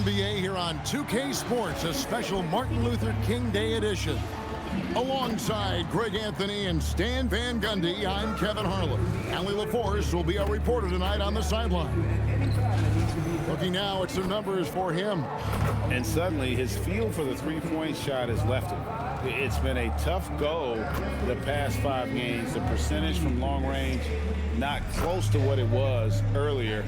NBA here on 2K Sports, a special Martin Luther King Day edition. Alongside Greg Anthony and Stan Van Gundy, I'm Kevin Harlan. Allie LaForce will be our reporter tonight on the sideline. Looking now at some numbers for him. And suddenly his feel for the three-point shot has left him. It's been a tough go the past 5 games. The percentage from long range not close to what it was earlier,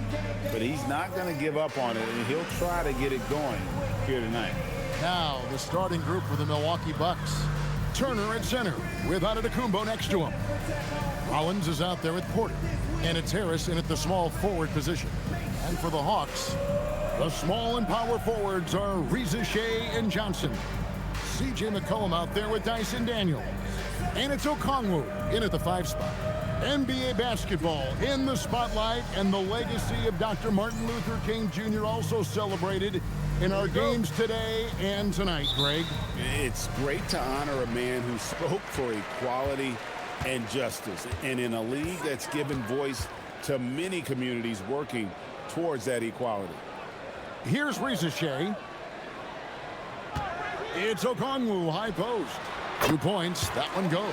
but he's not going to give up on it, and he'll try to get it going here tonight. Now the starting group for the Milwaukee Bucks. Turner at center with Antetokounmpo next to him. Rollins is out there at Porter, and it's Harris in at the small forward position. And for the Hawks, the small and power forwards are Reza Shea and Johnson. C.J. McCollum out there with Dyson Daniels. And it's Okongwu in at the 5 spot. NBA basketball in the spotlight, and the legacy of Dr. Martin Luther King Jr. also celebrated in our games today and tonight, Greg. It's great to honor a man who spoke for equality and justice, and in a league that's given voice to many communities working towards that equality. Here's Reza Shea. It's Okongwu, high post. 2 points, that one goes.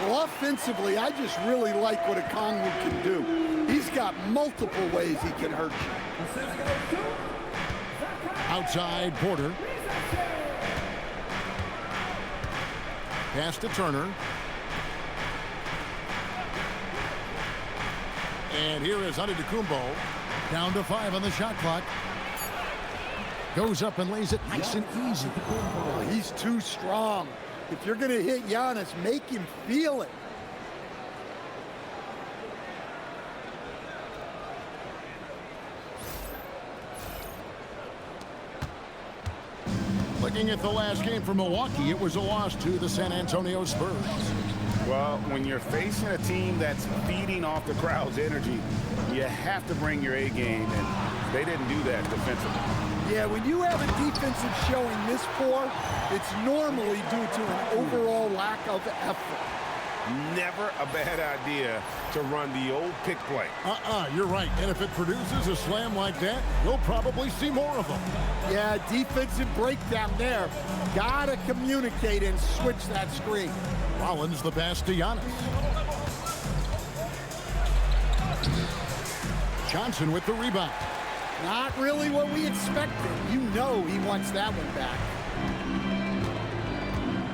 Well, offensively, I just really like what Okongwu can do. He's got multiple ways he can hurt you. Outside, Porter. Pass to Turner. And here is Antetokounmpo. Down to 5 on the shot clock. Goes up and lays it nice and easy. Oh, he's too strong. If you're going to hit Giannis, make him feel it. Looking at the last game for Milwaukee, it was a loss to the San Antonio Spurs. Well, when you're facing a team that's feeding off the crowd's energy, you have to bring your A game, and they didn't do that defensively. Yeah, when you have a defensive showing this poor, it's normally due to an overall lack of effort. Never a bad idea to run the old pick play. You're right. And if it produces a slam like that, we'll probably see more of them. Yeah, defensive breakdown there. Gotta communicate and switch that screen. Rollins the pass to Giannis. Johnson with the rebound. Not really what we expected. You know he wants that one back.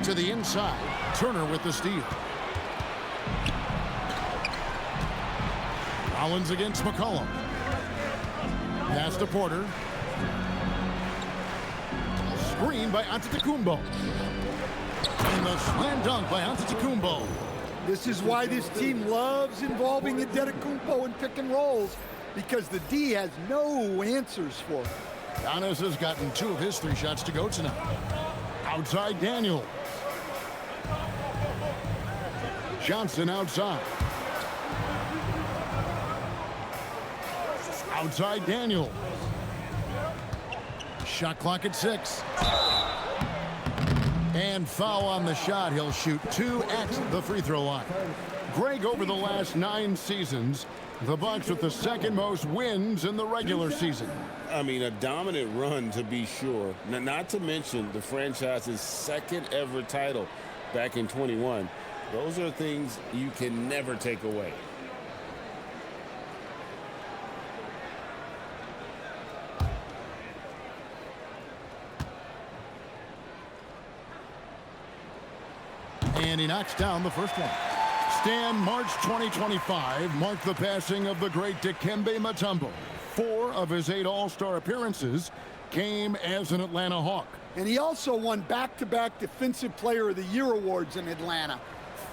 To the inside. Turner with the steal. Rollins against McCollum. Pass to Porter. Screen by Antetokounmpo. And the slam dunk by Antetokounmpo. This is why this team loves involving Antetokounmpo in pick and rolls, because the D has no answers for it. Giannis has gotten 2 of his 3 shots to go tonight. Outside Daniels. Johnson outside. Outside Daniels. Shot clock at 6. And foul on the shot. He'll shoot 2 at the free throw line. Greg, over the last 9 seasons, the Bucks with the 2nd most wins in the regular season. I mean, a dominant run to be sure. Not to mention the franchise's 2nd ever title back in 21. Those are things you can never take away. And he knocks down the first one. Stan, March 2025 marked the passing of the great Dikembe Mutombo. 4 of his 8 All-Star appearances came as an Atlanta Hawk. And he also won back-to-back Defensive Player of the Year awards in Atlanta.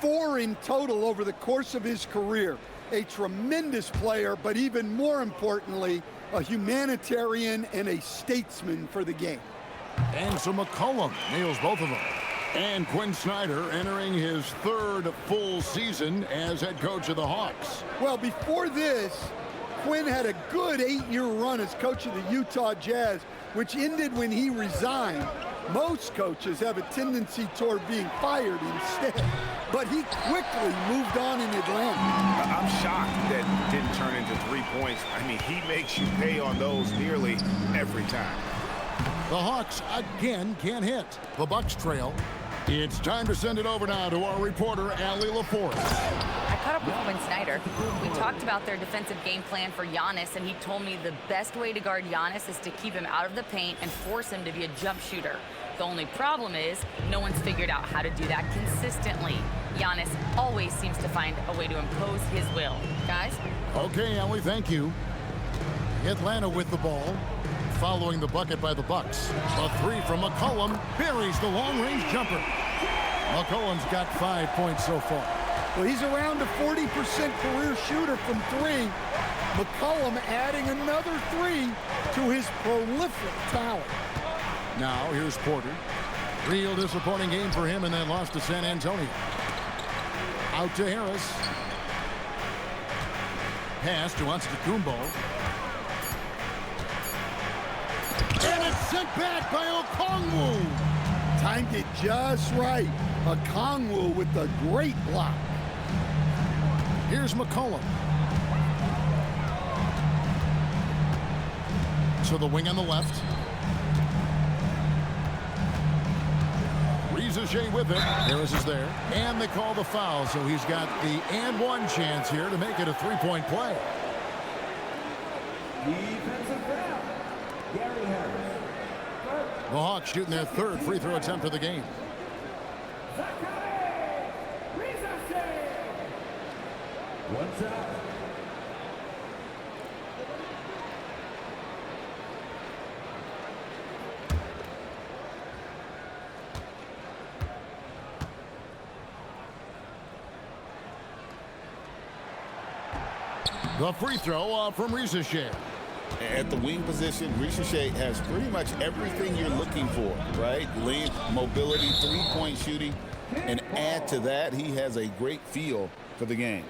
4 in total over the course of his career. A tremendous player, but even more importantly, a humanitarian and a statesman for the game. And so McCollum nails both of them. And Quinn Snyder entering his 3rd full season as head coach of the Hawks. Well, before this, Quinn had a good 8-year run as coach of the Utah Jazz, which ended when he resigned. Most coaches have a tendency toward being fired instead, but he quickly moved on in Atlanta. I'm shocked that it didn't turn into 3 points. I mean, he makes you pay on those nearly every time. The Hawks again can't hit. The Bucks trail. It's time to send it over now to our reporter, Allie LaForce. I caught up with Quinn Snyder. We talked about their defensive game plan for Giannis, and he told me the best way to guard Giannis is to keep him out of the paint and force him to be a jump shooter. The only problem is no one's figured out how to do that consistently. Giannis always seems to find a way to impose his will. Guys? Okay, Allie, thank you. Atlanta with the ball, following the bucket by the Bucks. A three from McCollum buries the long-range jumper. McCollum's got 5 points so far. Well, he's around a 40% career shooter from three. McCollum adding another three to his prolific talent. Now, here's Porter. Real disappointing game for him in that loss to San Antonio. Out to Harris. Pass to Antetokounmpo. And it's sent back by Okongwu. Timed it just right. Okongwu with a great block. Here's McCollum. To the wing on the left. Shea with it. Harris is there. And they call the foul, so he's got the and one chance here to make it a three-point play. The Hawks shooting their third free throw attempt of the game. What's up? The free throw from Shea. At the wing position, Shea has pretty much everything you're looking for, right? Length, mobility, three-point shooting. And add to that, he has a great feel for the game.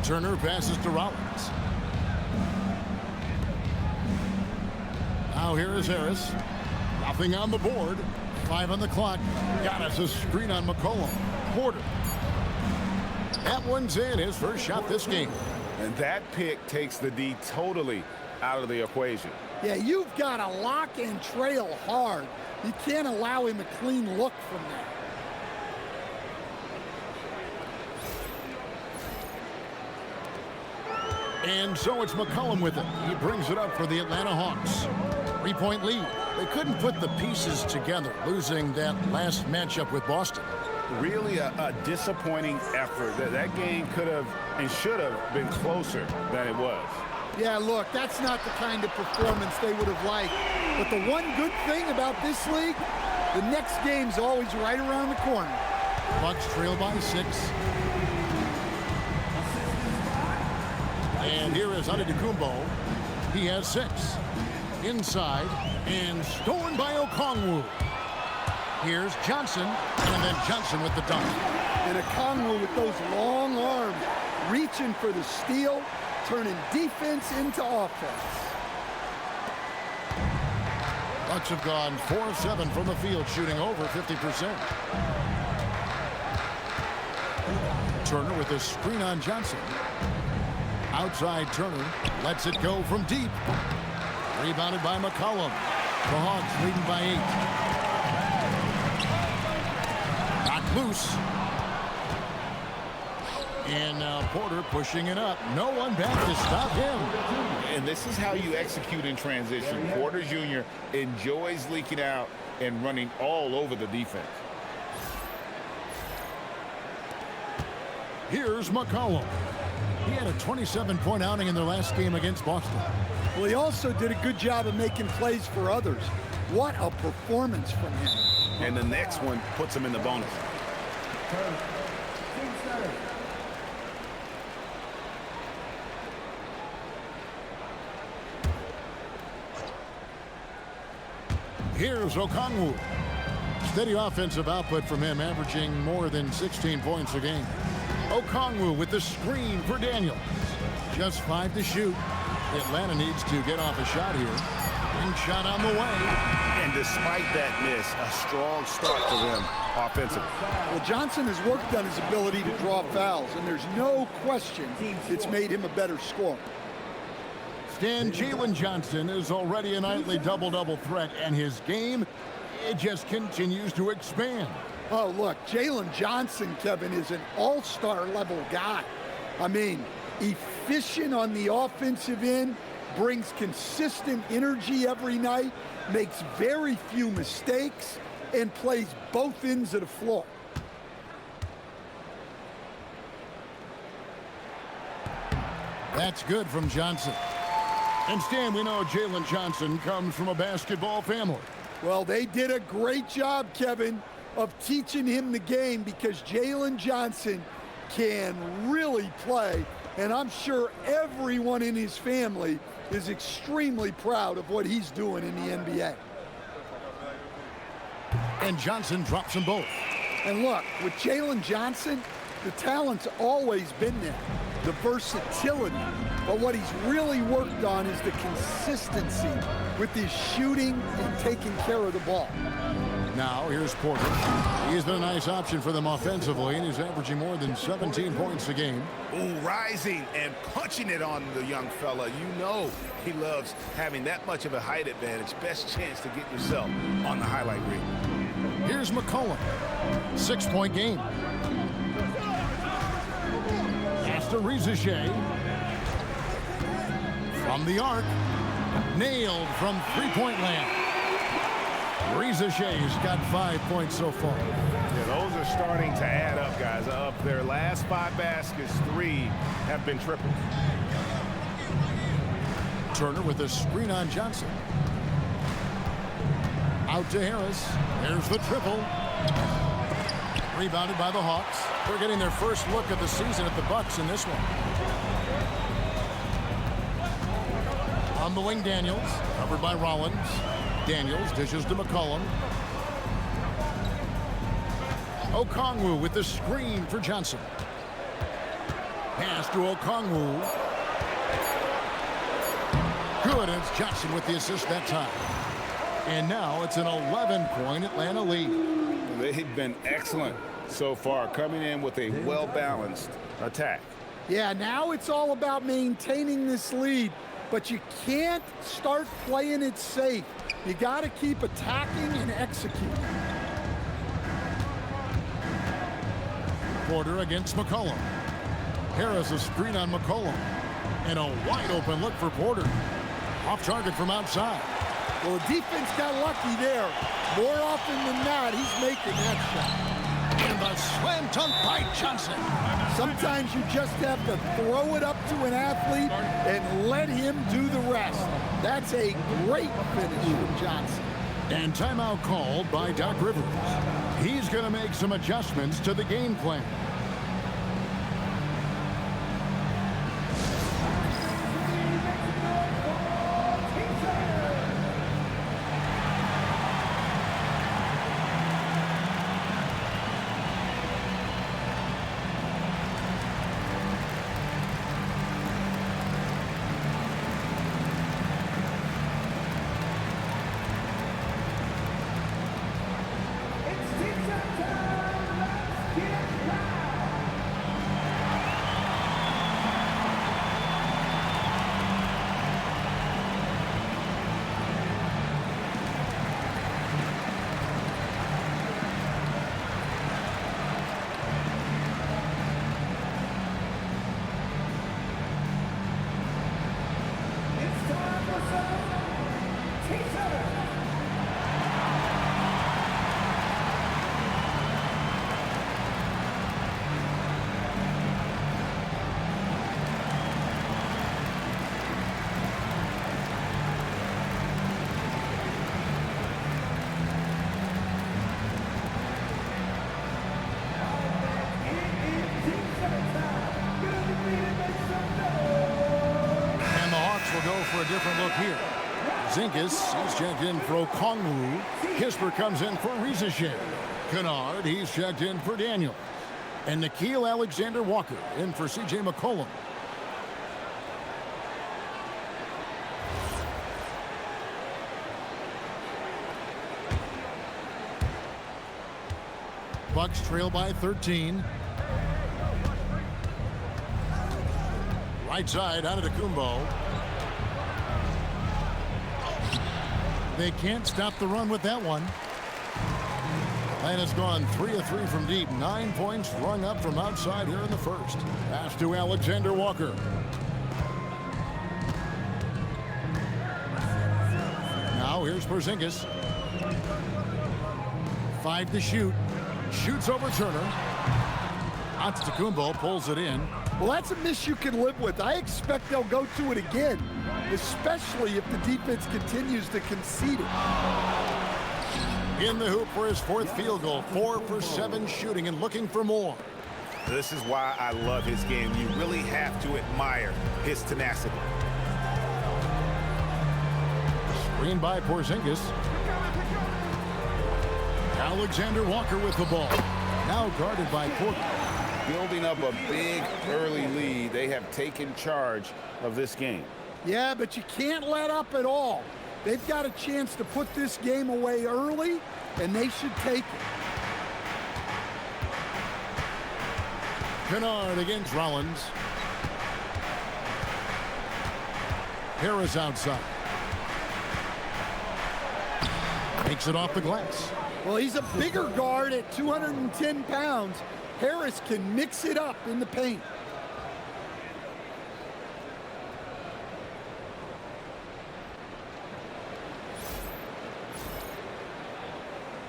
Turner passes to Rollins. Now here is Harris. Nothing on the board. 5 on the clock. Giannis a screen on McCollum. Porter. That one's in. His first shot this game. And that pick takes the D totally out of the equation. Yeah, you've got to lock and trail hard. You can't allow him a clean look from that. And so it's McCollum with it. He brings it up for the Atlanta Hawks. 3-point lead. They couldn't put the pieces together, losing that last matchup with Boston. Really a disappointing effort. That game could have and should have been closer than it was. Yeah, look, that's not the kind of performance they would have liked. But the one good thing about this league, the next game's always right around the corner. Bucks trail by 6. And here is Antetokounmpo. He has 6. Inside and stolen by Okongwu. Here's Johnson, and then Johnson with the dunk. And Okongwu with those long arms, reaching for the steal, turning defense into offense. Bucks have gone 4 of 7 from the field, shooting over 50%. Turner with a screen on Johnson. Outside Turner lets it go from deep. Rebounded by McCollum. The Hawks leading by 8. Knocked loose. And now Porter pushing it up. No one back to stop him. And this is how you execute in transition. Porter Jr. enjoys leaking out and running all over the defense. Here's McCollum. He had a 27-point outing in their last game against Boston. Well, he also did a good job of making plays for others. What a performance from him. And the next one puts him in the bonus. Here's Okongwu. Steady offensive output from him, averaging more than 16 points a game. Okongwu with the screen for Daniels. Just 5 to shoot. Atlanta needs to get off a shot here. Ring shot on the way. And despite that miss, a strong start for them offensively. Well, Johnson has worked on his ability to draw fouls, and there's no question it's made him a better scorer. Jalen Johnson is already a nightly double-double threat, and his game, it just continues to expand. Oh, look, Jalen Johnson, Kevin, is an all-star level guy. I mean, efficient on the offensive end, brings consistent energy every night, makes very few mistakes, and plays both ends of the floor. That's good from Johnson. And Stan, we know Jalen Johnson comes from a basketball family. Well, they did a great job, Kevin, of teaching him the game, because Jalen Johnson can really play, and I'm sure everyone in his family is extremely proud of what he's doing in the NBA. And Johnson drops them both. And look, with Jalen Johnson, the talent's always been there, the versatility. But what he's really worked on is the consistency with his shooting and taking care of the ball. Now, here's Porter. He's been a nice option for them offensively, and he's averaging more than 17 points a game. Ooh, rising and punching it on the young fella. You know he loves having that much of a height advantage. Best chance to get yourself on the highlight reel. Here's McCollum. 6-point game. Pass to Rizichet. From the arc. Nailed from three-point land. Rizichet's got 5 points so far. Yeah, those are starting to add up, guys. Of their last 5 baskets, 3 have been triples. Turner with a screen on Johnson. Out to Harris. There's the triple. Rebounded by the Hawks. They're getting their first look at the season at the Bucks in this one. On the wing, Daniels. Covered by Rollins. Daniels dishes to McCollum. Okongwu with the screen for Johnson. Pass to Okongwu. Good, and it's Johnson with the assist that time. And now it's an 11-point Atlanta lead. They've been excellent so far, coming in with a well-balanced attack. Yeah, now it's all about maintaining this lead, but you can't start playing it safe. You got to keep attacking and executing. Porter against McCollum. Harris a screen on McCollum. And a wide open look for Porter. Off target from outside. Well, the defense got lucky there. More often than not, he's making that shot. And the slam dunk by Johnson. Sometimes you just have to throw it up to an athlete and let him do the rest. That's a great finish from Johnson. And timeout called by Doc Rivers. He's going to make some adjustments to the game plan. For a different look here. Zinkas, he's checked in for Okongwu. Kispert comes in for Rizichet. Kennard, he's checked in for Daniels. And Nickeil Alexander-Walker in for C.J. McCollum. Bucks trail by 13. Right side, Antetokounmpo. They can't stop the run with that one. Atlanta's gone 3 of 3 from deep. 9 points rung up from outside here in the first. Pass to Alexander-Walker. Now here's Porzingis. 5 to shoot. Shoots over Turner. Antetokounmpo pulls it in. Well, that's a miss you can live with. I expect they'll go to it again, especially if the defense continues to concede it. In the hoop for his 4th field goal. 4 for 7 shooting and looking for more. This is why I love his game. You really have to admire his tenacity. Screen by Porzingis. Alexander-Walker with the ball. Now guarded by Porter. Building up a big early lead. They have taken charge of this game. Yeah, but you can't let up at all. They've got a chance to put this game away early, and they should take it. Kennard against Rollins. Harris outside. Makes it off the glass. Well, he's a bigger guard at 210 pounds. Harris can mix it up in the paint.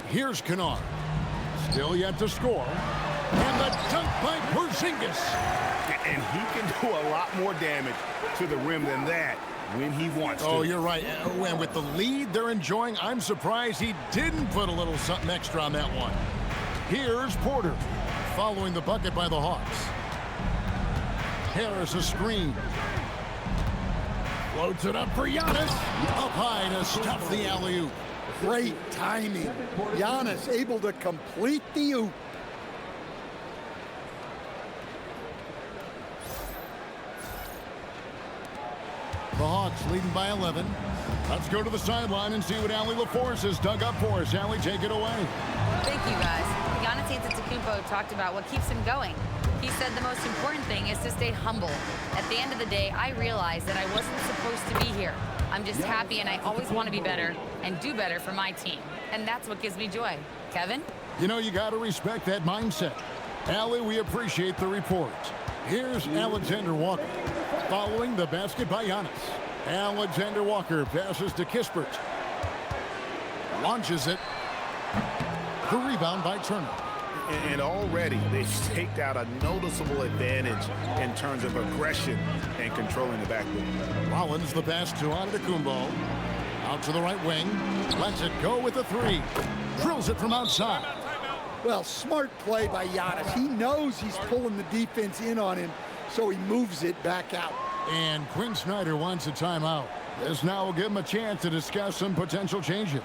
Here's Kennard. Still yet to score. And the dunk by Porzingis. And he can do a lot more damage to the rim than that when he wants to. Oh, you're right. And with the lead they're enjoying, I'm surprised he didn't put a little something extra on that one. Here's Porter following the bucket by the Hawks. Harris a screen. Floats it up for Giannis. Up high to stuff the alley-oop. Great timing. Giannis able to complete the oop. The Hawks leading by 11. Let's go to the sideline and see what Allie LaForce has dug up for us. Allie, take it away. Thank you, guys. Giannis Antetokounmpo talked about what keeps him going. He said the most important thing is to stay humble. At the end of the day, I realized that I wasn't supposed to be here. I'm just happy, and I always want to be better and do better for my team. And that's what gives me joy. Kevin? You know, you got to respect that mindset. Allie, we appreciate the report. Here's Alexander-Walker following the basket by Giannis. Alexander-Walker passes to Kispert. Launches it. The rebound by Turner. And already they've staked out a noticeable advantage in terms of aggression and controlling the backcourt. Rollins the pass to Antetokounmpo. Out to the right wing. Lets it go with a 3. Drills it from outside. Well, smart play by Giannis. He knows he's pulling the defense in on him, so he moves it back out. And Quinn Snyder wants a timeout. This now will give him a chance to discuss some potential changes.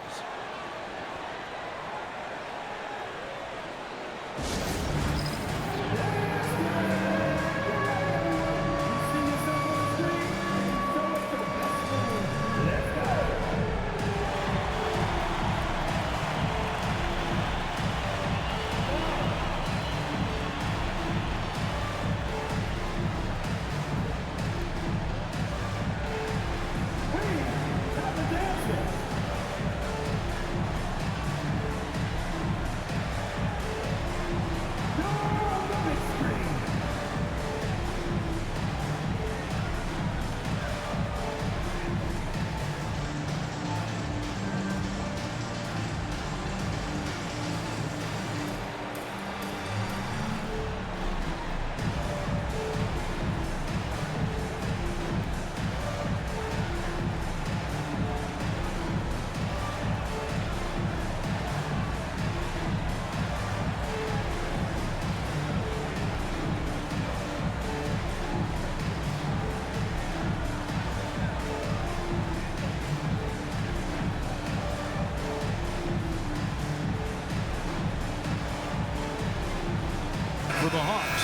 the Hawks.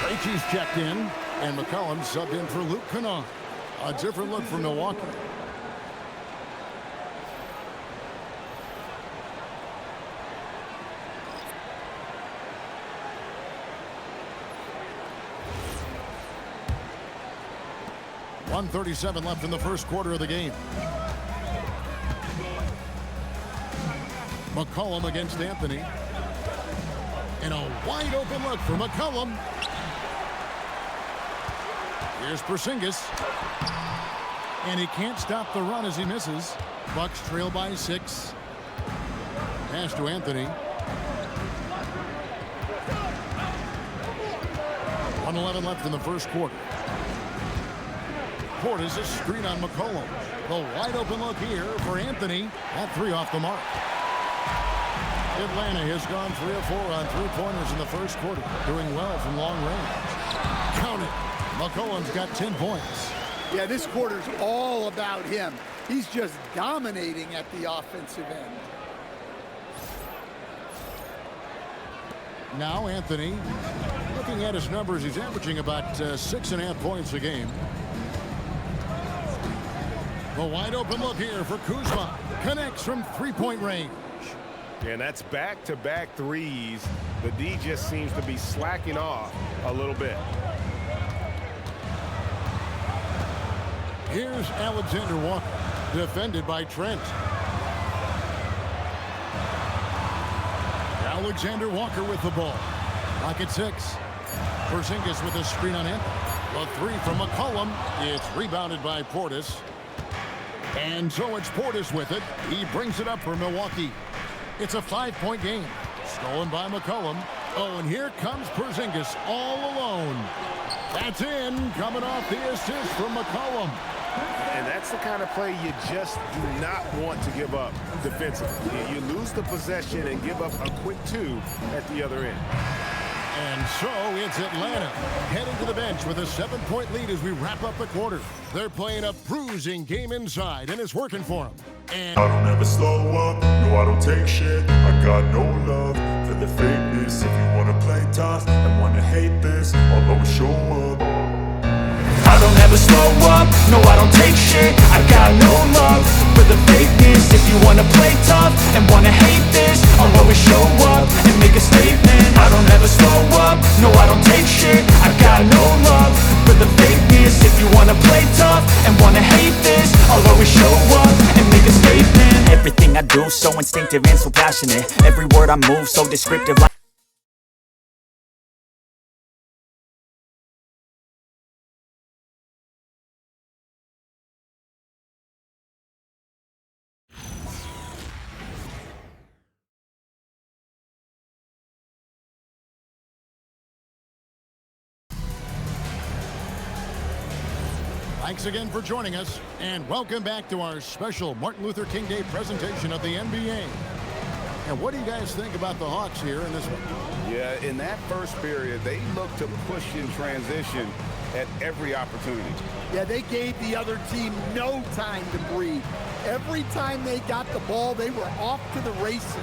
Krejci's checked in, and McCollum subbed in for Luke Kennard. A different look for Milwaukee. .137 left in the first quarter of the game. McCollum against Anthony. And a wide open look for McCollum. Here's Porzingis. And he can't stop the run as he misses. Bucks trail by 6. Pass to Anthony. 1:11 left in the first quarter. Portis a screen on McCollum. The wide open look here for Anthony. That 3 off the mark. Atlanta has gone 3 of 4 on 3-pointers in the first quarter. Doing well from long range. Count it. McCollum's got 10 points. Yeah, this quarter's all about him. He's just dominating at the offensive end. Now Anthony. Looking at his numbers, he's averaging about 6.5 points a game. The wide open look here for Kuzma. Connects from 3-point range. And that's back-to-back threes. The D just seems to be slacking off a little bit. Here's Alexander Walker. Defended by Trent. Alexander Walker with the ball. Lock at 6. Porzingis with a screen on him. The 3 from McCollum. It's rebounded by Portis. And so it's Portis with it. He brings it up for Milwaukee. It's a 5-point game. Stolen by McCollum. Oh, and here comes Porzingis all alone. That's in. Coming off the assist from McCollum. And that's the kind of play you just do not want to give up defensively. You lose the possession and give up a quick 2 at the other end. And so it's Atlanta heading to the bench with a 7-point lead as we wrap up the quarter. They're playing a bruising game inside, and it's working for them. And I don't ever slow up, no I don't take shit. I got no love for the fakeness. If you wanna play tough and wanna hate this, I'll always show up. I don't ever slow up, no I don't take shit. I got no love for the fakeness. If you wanna play tough and wanna hate this, I'll always show up and make a statement. I don't ever slow up, no I don't take shit. I got no love for the fakeness. If you wanna play tough and wanna hate this, I'll always show up and make a statement. Everything I do so instinctive and so passionate. Every word I move so descriptive like thanks again for joining us, and welcome back to our special Martin Luther King Day presentation of the NBA. And what do you guys think about the Hawks here in this one? Yeah, in that first period, they looked to push in transition at every opportunity. Yeah, they gave the other team no time to breathe. Every time they got the ball, they were off to the races.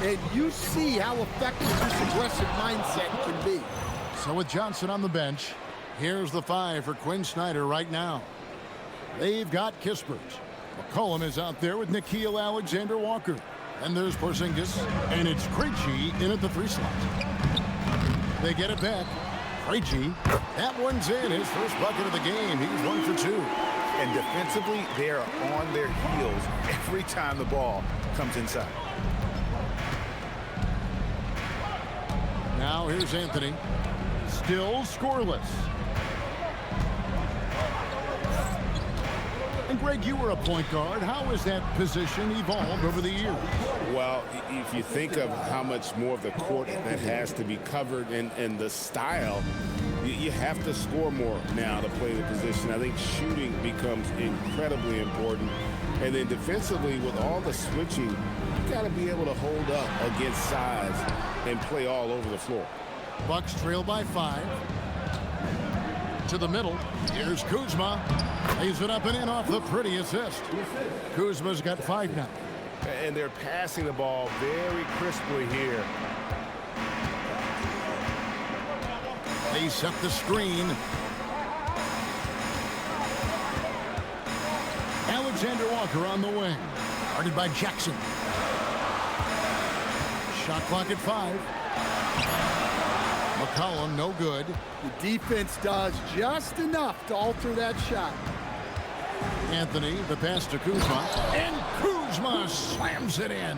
And you see how effective this aggressive mindset can be. So with Johnson on the bench, here's the 5 for Quinn Snyder right now. They've got Kispert. McCollum is out there with Nickeil Alexander-Walker. And there's Porzingis, and it's Krejci in at the 3 slot. They get it back. Krejci, that one's in. His first bucket of the game. He's 1 for 2. And defensively, they are on their heels every time the ball comes inside. Now here's Anthony. Still scoreless. And Greg, you were a point guard. How has that position evolved over the years? Well, if you think of how much more of the court that has to be covered and the style, you have to score more now to play the position. I think shooting becomes incredibly important. And then defensively, with all the switching, you got to be able to hold up against size and play all over the floor. Bucks trail by 5. To the middle. Here's Kuzma. Lays it up and in off the pretty assist. Kuzma's got 5 now. And they're passing the ball very crisply here. They set the screen. Alexander Walker on the wing. Guarded by Jackson. Shot clock at 5. McCollum, no good. The defense does just enough to alter that shot. Anthony, the pass to Kuzma. And Kuzma slams it in.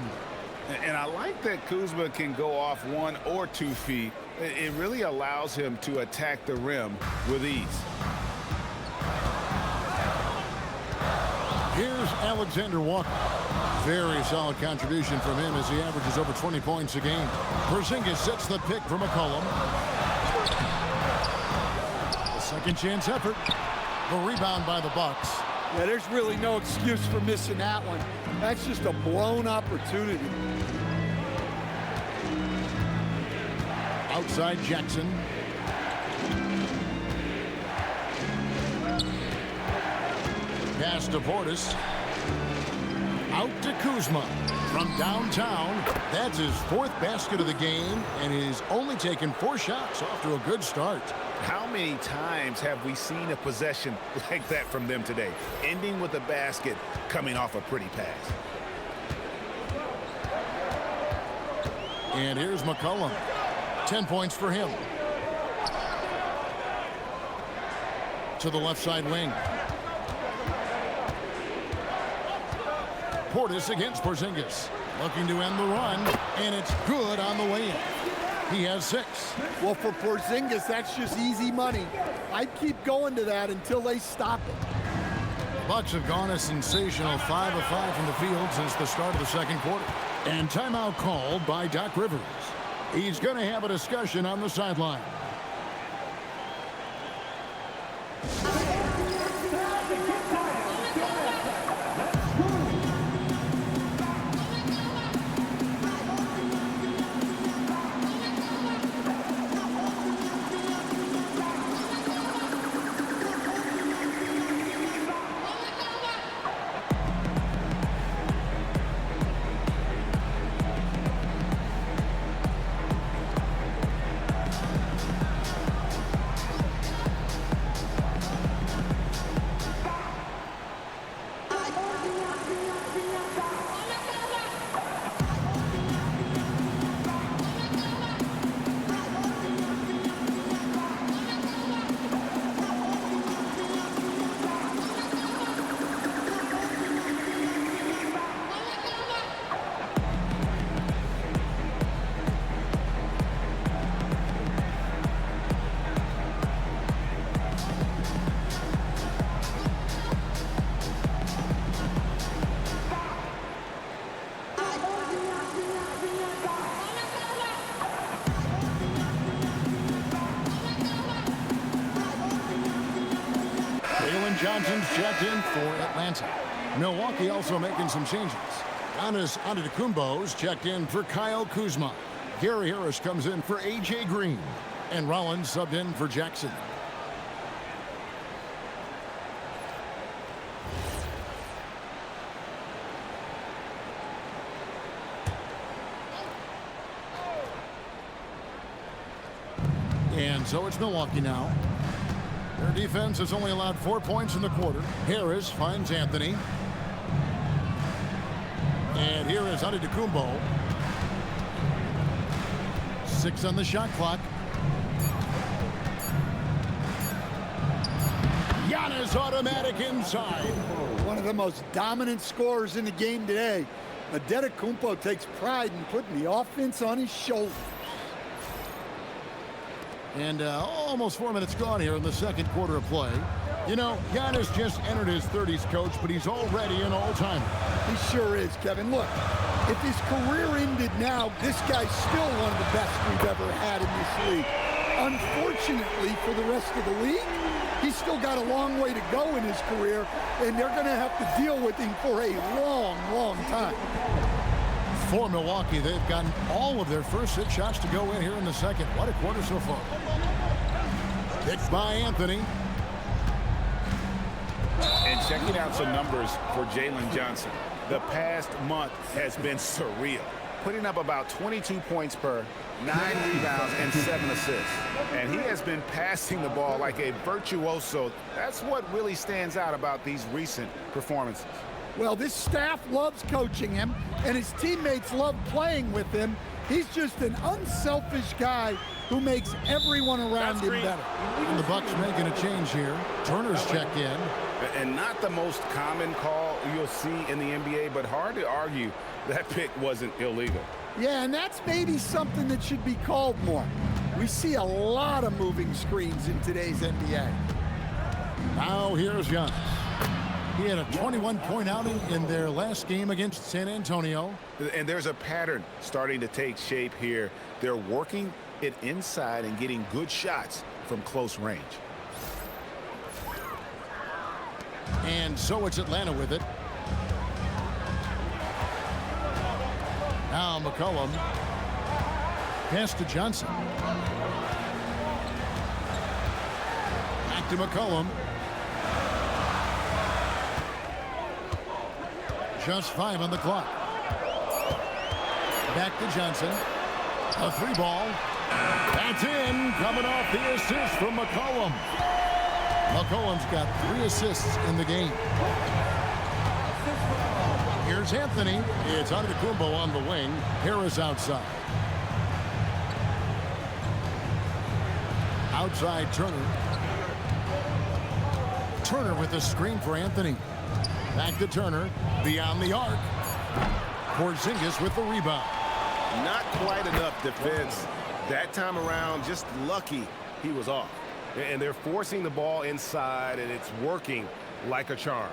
And I like that Kuzma can go off 1 or 2 feet. It really allows him to attack the rim with ease. Here's Alexander Walker. Very solid contribution from him as he averages over 20 points a game. Porzingis sets the pick for McCollum. A second chance effort. The rebound by the Bucks. Yeah, there's really no excuse for missing that one. That's just a blown opportunity. Outside Jackson. Pass to Portis. Out to Kuzma. From downtown, that's his 4th basket of the game, and he's only taken 4 shots. Off to a good start. How many times have we seen a possession like that from them today? Ending with a basket, coming off a pretty pass. And here's McCollum. 10 points for him. To the left side wing. Portis against Porzingis. Looking to end the run, and it's good on the way in. He has 6. Well, for Porzingis, that's just easy money. I'd keep going to that until they stop it. The Bucks have gone a sensational 5 of 5 from the field since the start of the second quarter. And timeout called by Doc Rivers. He's going to have a discussion on the sideline. Jalen Johnson's checked in for Atlanta. Milwaukee also making some changes. Giannis Antetokounmpo's checked in for Kyle Kuzma. Gary Harris comes in for A.J. Green. And Rollins subbed in for Jackson. And so it's Milwaukee now. Their defense has only allowed 4 points in the quarter. Harris finds Anthony. And here is Antetokounmpo. 6 on the shot clock. Giannis automatic inside. One of the most dominant scorers in the game today. Antetokounmpo takes pride in putting the offense on his shoulders. And almost 4 minutes gone here in the second quarter of play. You know, Giannis just entered his 30s, coach, but he's already an all-timer. He sure is, Kevin. Look, if his career ended now, this guy's still one of the best we've ever had in this league. Unfortunately for the rest of the league, he's still got a long way to go in his career, and they're going to have to deal with him for a long, long time. For Milwaukee, they've gotten all of their first 6 shots to go in here in the second. What a quarter so far. Picked by Anthony. And checking out some numbers for Jalen Johnson. The past month has been surreal. putting up about 22 points per 9 rebounds and 7 assists. And he has been passing the ball like a virtuoso. That's what really stands out about these recent performances. Well, this staff loves coaching him, and his teammates love playing with him. He's just an unselfish guy who makes everyone around him better. And the Bucks making a change here. Turner's checked in. And not the most common call you'll see in the NBA, but hard to argue that pick wasn't illegal. Yeah, and that's maybe something that should be called more. We see a lot of moving screens in today's NBA. Now here's Giannis. He had a 21-point outing in their last game against San Antonio. And there's a pattern starting to take shape here. They're working it inside and getting good shots from close range. And so it's Atlanta with it. Now McCollum. Pass to Johnson. Back to McCollum. Just 5 on the clock. Back to Johnson. A 3-ball. That's in. Coming off the assist from McCollum. McCollum's got 3 assists in the game. Here's Anthony. It's Antetokounmpo on the wing. Harris outside. Outside Turner. Turner with a screen for Anthony. Back to Turner. Beyond the arc. Porzingis with the rebound. Not quite enough defense that time around. Just lucky he was off. And they're forcing the ball inside, and it's working like a charm.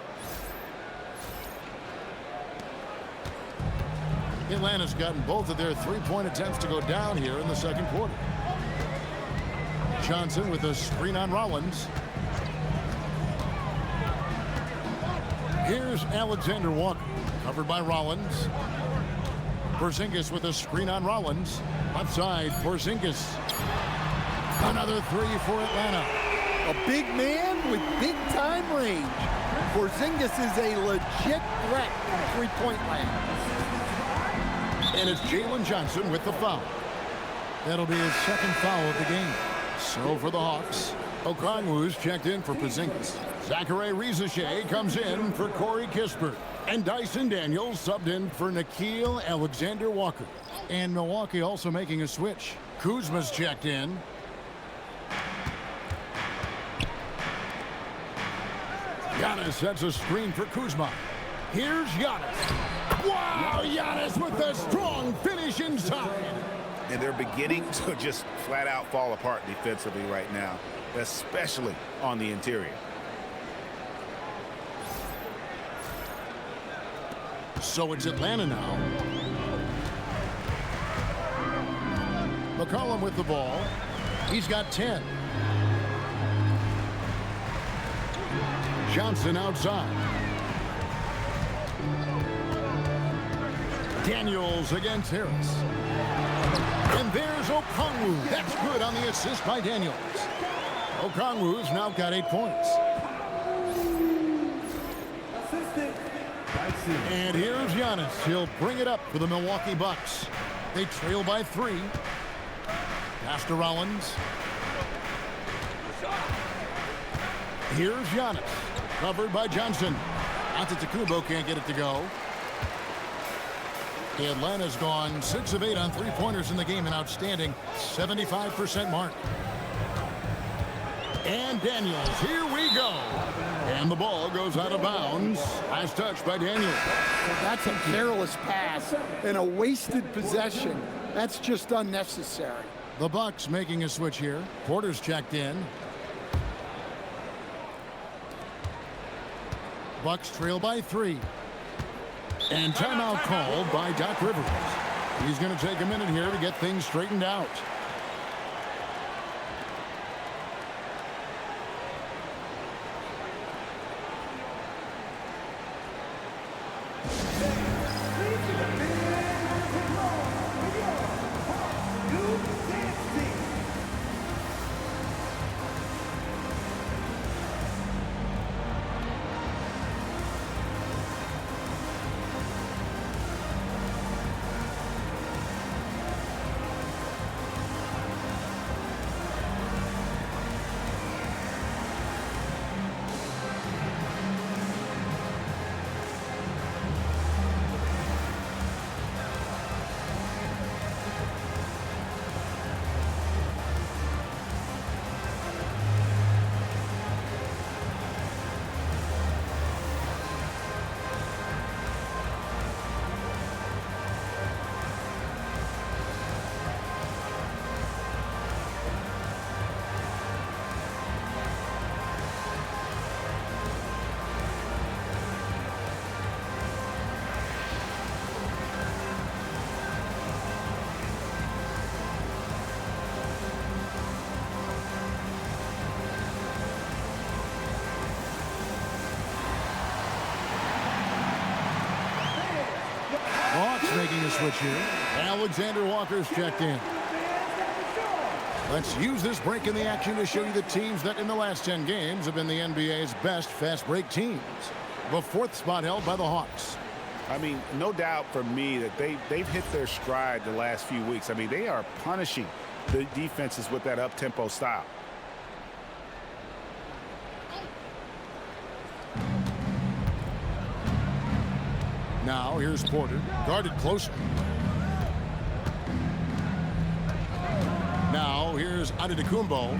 Atlanta's gotten both of their 3-point attempts to go down here in the second quarter. Johnson with a screen on Rollins. Here's Alexander Walker, covered by Rollins. Porzingis with a screen on Rollins. Left side, Porzingis. Another 3 for Atlanta. A big man with big-time range. Porzingis is a legit threat from three-point land. And it's Jalen Johnson with the foul. That'll be his second foul of the game. So for the Hawks, Okongwu's checked in for Porzingis. Zachary Rizachet comes in for Corey Kispert. And Dyson Daniels subbed in for Nickeil Alexander-Walker. And Milwaukee also making a switch. Kuzma's checked in. Giannis sets a screen for Kuzma. Here's Giannis. Wow, Giannis with a strong finish inside. And they're beginning to just flat out fall apart defensively right now, especially on the interior. So it's Atlanta now. McCollum with the ball. He's got 10. Johnson outside. Daniels against Harris. And there's Okongwu. That's good on the assist by Daniels. Okongwu's now got 8 points. And here's Giannis. He'll bring it up for the Milwaukee Bucks. They trail by 3. Pass to Rollins. Here's Giannis. Covered by Johnson. Antetokounmpo can't get it to go. Atlanta's gone 6 of 8 on 3-pointers in the game, an outstanding 75% mark. And Daniels, here we go. And the ball goes out of bounds. Last touch by Daniels. That's a careless pass and a wasted possession. That's just unnecessary. The Bucks making a switch here. Porter's checked in. Bucks trail by 3. And timeout called by Doc Rivers. He's going to take a minute here to get things straightened out. a switch here. Alexander Walker's checked in. Let's use this break in the action to show you the teams that in the last 10 games have been the NBA's best fast break teams. The 4th spot held by the Hawks. I mean, no doubt for me that they've hit their stride the last few weeks. I mean, they are punishing the defenses with that up-tempo style. Now here's Porter, guarded closer. Now here's Antetokounmpo,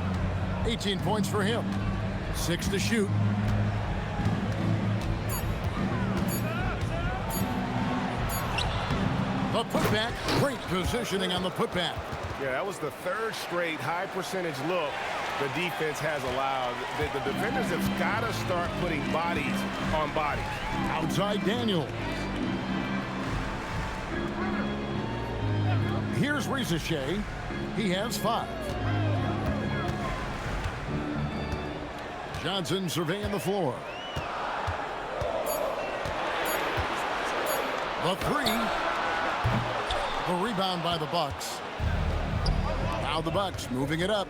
18 points for him, 6 to shoot. The putback, great positioning on the putback. Yeah, that was the 3rd straight high percentage look the defense has allowed. The defenders have got to start putting bodies on bodies. Outside Daniel. Here's Ricochet. He has 5. Johnson surveying the floor. The 3. The rebound by the Bucks. Now the Bucks moving it up.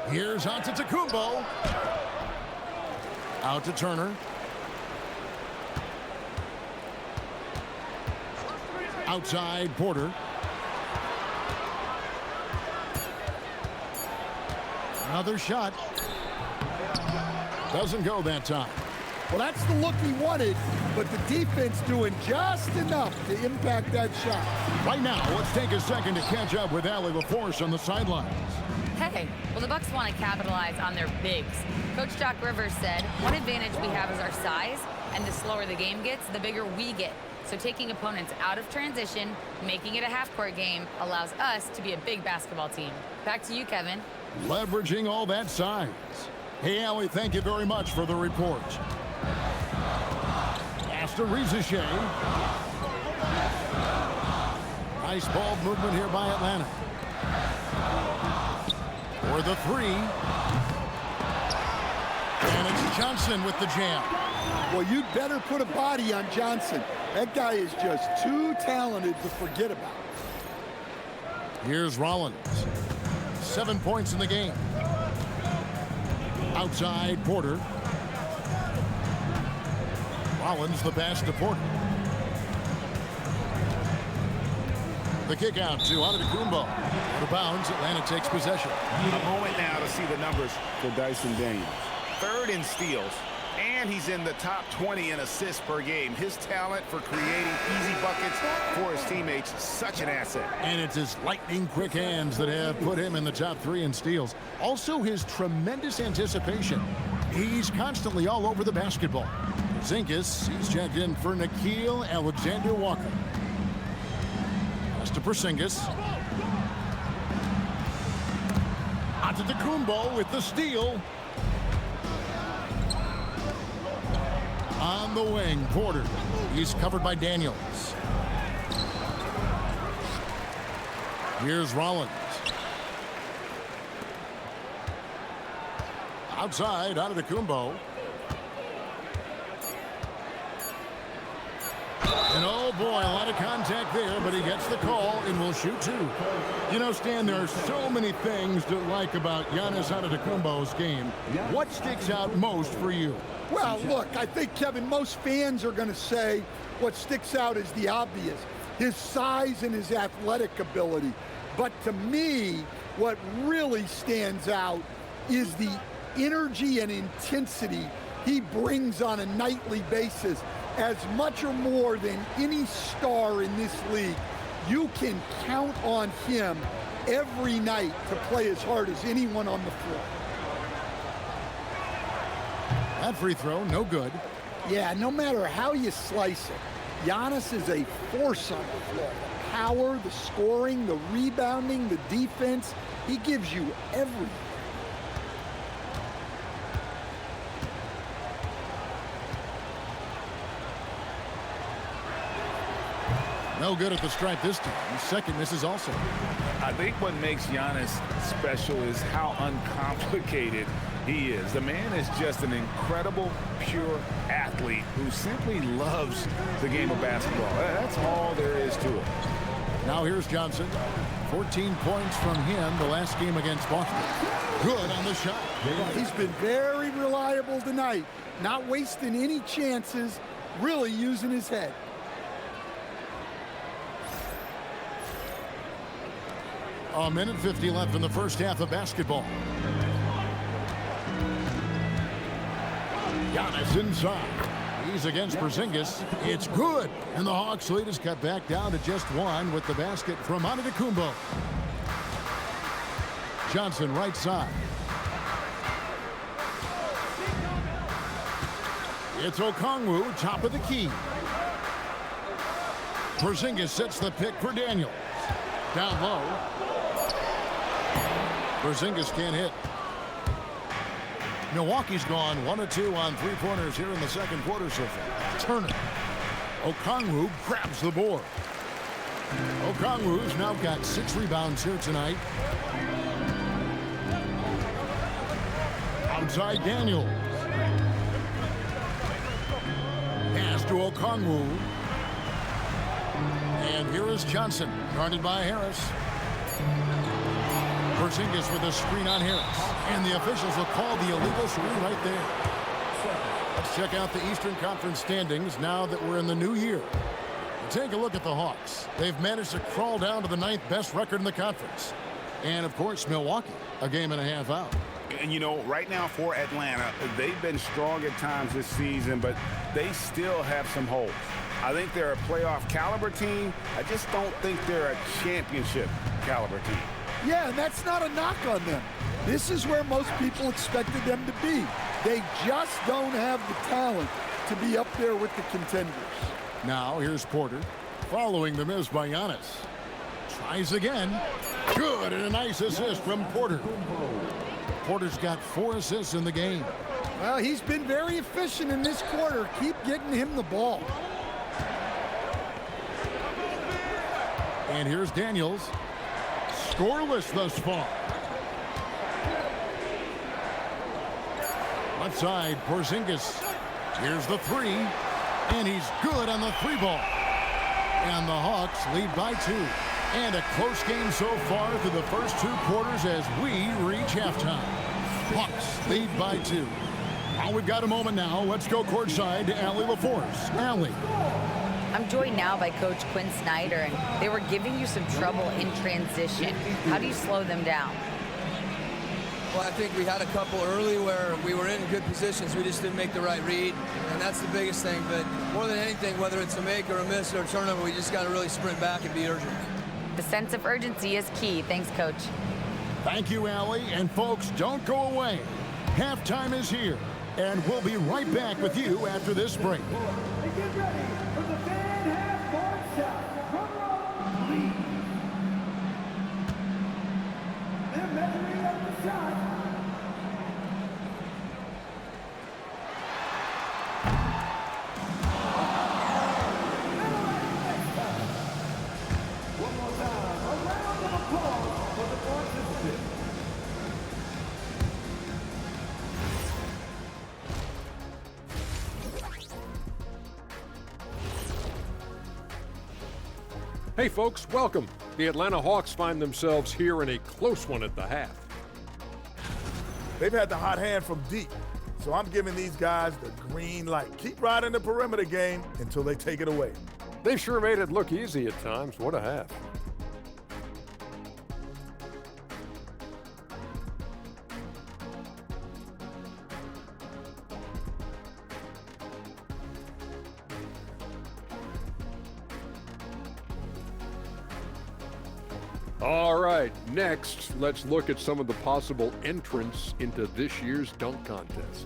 Here's Antetokounmpo. Out to Turner. Outside Porter. Another shot. Doesn't go that time. Well, that's the look he wanted, but the defense doing just enough to impact that shot. Right now, let's take a second to catch up with Allie LaForce on the sidelines. Hey, well, the Bucks want to capitalize on their bigs. Coach Doc Rivers said, one advantage we have is our size, and the slower the game gets, the bigger we get. So taking opponents out of transition, making it a half-court game, allows us to be a big basketball team. Back to you, Kevin. Leveraging all that size. Hey, Allie, thank you very much for the report. After Ricochet. Nice ball movement here by Atlanta. For the 3. And it's Johnson with the jam. Well, you'd better put a body on Johnson. That guy is just too talented to forget about. Here's Rollins. 7 points in the game. Outside Porter. Rollins the pass to Porter. The kick out to Antetokounmpo. Out of bounds, Atlanta takes possession. A moment now to see the numbers for Dyson Daniels. 3rd in steals, and he's in the top 20 in assists per game. His talent for creating easy buckets for his teammates, such an asset. And it's his lightning quick hands that have put him in the top 3 in steals. Also his tremendous anticipation. He's constantly all over the basketball. Zinkis, he's checked in for Nickeil Alexander-Walker. Pass to Porzingis. Antetokounmpo with the steal. On the wing, Porter. He's covered by Daniels. Here's Rollins. Outside, Antetokounmpo. And oh boy, a lot of contact there, but he gets the call and will shoot 2. You know, Stan, there are so many things to like about Giannis Antetokounmpo's game. What sticks out most for you? Well, look, I think, Kevin, most fans are going to say what sticks out is the obvious, his size and his athletic ability. But to me, what really stands out is the energy and intensity he brings on a nightly basis. As much or more than any star in this league, you can count on him every night to play as hard as anyone on the floor. That free throw, no good. Yeah, no matter how you slice it, Giannis is a force on the floor. The power, the scoring, the rebounding, the defense, he gives you everything. No good at the stripe this time. The second misses also. I think what makes Giannis special is how uncomplicated he is. The man is just an incredible, pure athlete who simply loves the game of basketball. That's all there is to it. Now here's Johnson. 14 points from him the last game against Boston. Good on the shot. Well, he's been very reliable tonight. Not wasting any chances, really using his head. A minute 50 left in the first half of basketball. Giannis inside. He's against Porzingis. It's good. And the Hawks lead is cut back down to just one with the basket from Antetokounmpo. Johnson right side. It's Okongwu, top of the key. Porzingis sets the pick for Daniels. Down low. Porzingis can't hit. Milwaukee's gone 1 of 2 on three-pointers here in the second quarter so far. Turner. Okongwu grabs the board. Okongwu's now got 6 rebounds here tonight. Outside Daniels. Pass to Okongwu. And here is Johnson, guarded by Harris. Porzingis with a screen on Harris. And the officials will call the illegal screen right there. Let's check out the Eastern Conference standings now that we're in the new year. Take a look at the Hawks. They've managed to crawl down to the 9th best record in the conference. And, of course, Milwaukee, a game and a half out. And, you know, right now for Atlanta, they've been strong at times this season, but they still have some holes. I think they're a playoff caliber team. I just don't think they're a championship caliber team. Yeah, and that's not a knock on them. This is where most people expected them to be. They just don't have the talent to be up there with the contenders. Now here's Porter, following the miss by Giannis. Tries again. Good, and a nice assist from Porter. Porter's got 4 assists in the game. Well, he's been very efficient in this quarter. Keep getting him the ball. And here's Daniels. Scoreless thus far. Left side, Porzingis. Here's the 3. And he's good on the 3 ball. And the Hawks lead by 2. And a close game so far through the first 2 quarters as we reach halftime. Hawks lead by 2. Well, we've got a moment now. Let's go courtside to Allie LaForce. Allie. I'm joined now by Coach Quinn Snyder, and they were giving you some trouble in transition. How do you slow them down? Well, I think we had a couple early where we were in good positions. We just didn't make the right read, and that's the biggest thing. But more than anything, whether it's a make or a miss or a turnover, we just got to really sprint back and be urgent. The sense of urgency is key. Thanks, Coach. Thank you, Allie. And folks, don't go away. Halftime is here, and we'll be right back with you after this break. Get ready for the fan half-court shot. Drum roll, please. They're measuring up the shot. One more time, a round of applause for the participants. Hey folks, welcome. The Atlanta Hawks find themselves here in a close one at the half. They've had the hot hand from deep, so I'm giving these guys the green light. Keep riding the perimeter game until they take it away. They sure made it look easy at times. What a half. All right, next, let's look at some of the possible entrants into this year's dunk contest.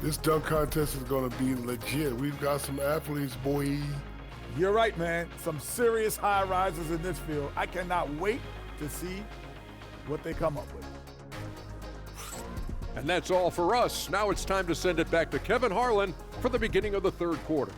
This dunk contest is going to be legit. We've got some athletes, boy. You're right, man. Some serious high risers in this field. I cannot wait to see what they come up with. And that's all for us. Now it's time to send it back to Kevin Harlan for the beginning of the third quarter.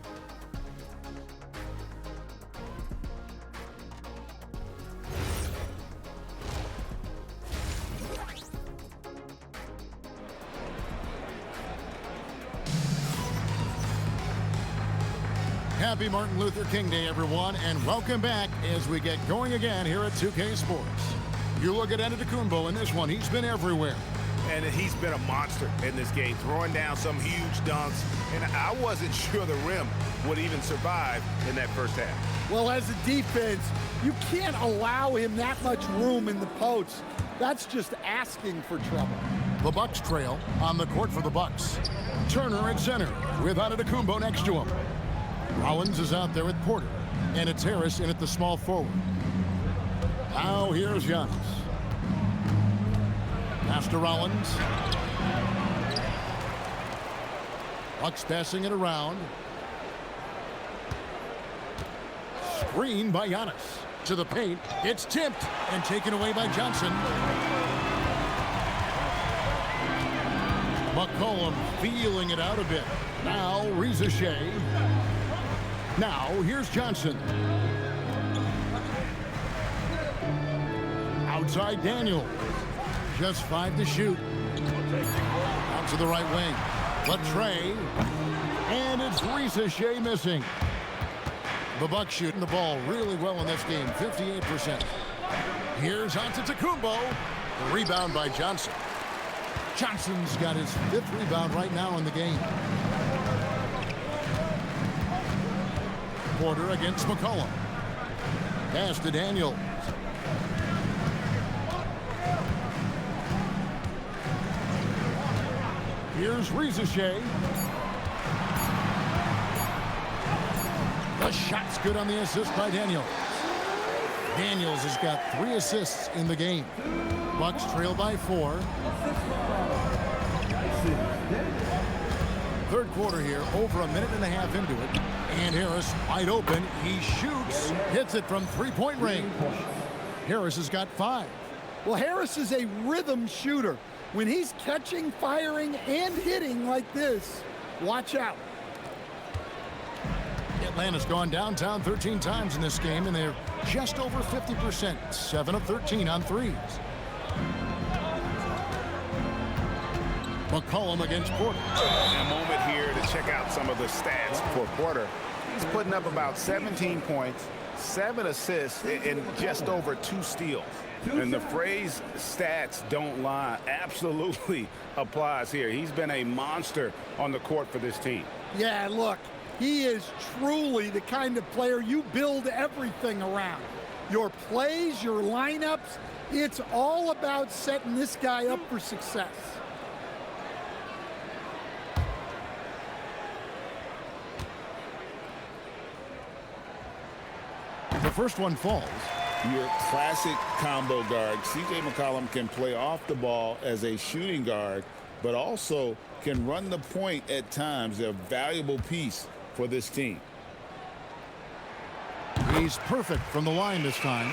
Happy Martin Luther King Day, everyone, and welcome back as we get going again here at 2K Sports. You look at Antetokounmpo in this one. He's been everywhere. And he's been a monster in this game, throwing down some huge dunks. And I wasn't sure the rim would even survive in that first half. Well, as a defense, you can't allow him that much room in the post. That's just asking for trouble. The Bucks trail on the court for the Bucks. Turner at center with Antetokounmpo next to him. Rollins is out there at Porter, and it's Harris in at the small forward. Now here's Giannis. Pass to Rollins. Bucks passing it around. Screen by Giannis. To the paint. It's tipped and taken away by Johnson. McCollum feeling it out a bit. Now Shea. Now here's Johnson. Outside Daniel. Just 5 to shoot. Out to the right wing. But Trae. And it's Shea missing. The Bucks shooting the ball really well in this game. 58%. Here's Antetokounmpo. The rebound by Johnson. Johnson's got his 5th rebound right now in the game. Porter against McCollum. Pass to Daniel. Here's Shea. The shot's good on the assist by Daniels. Daniels has got 3 assists in the game. Bucks trail by 4. Third quarter here, over a minute and a half into it. And Harris wide open. He shoots, hits it from 3-point range. Harris has got 5. Well, Harris is a rhythm shooter. When he's catching, firing, and hitting like this, watch out. Atlanta's gone downtown 13 times in this game, and they're just over 50%. 7 of 13 on threes. McCollum against Porter. A moment here to check out some of the stats for Porter. He's putting up about 17 points, 7 assists, and just over 2 steals. And the phrase stats don't lie absolutely applies here. He's been a monster on the court for this team. Yeah, look, he is truly the kind of player you build everything around. Your plays, your lineups, it's all about setting this guy up for success. The first one falls. Your classic combo guard. C.J. McCollum can play off the ball as a shooting guard, but also can run the point at times. A valuable piece for this team. He's perfect from the line this time.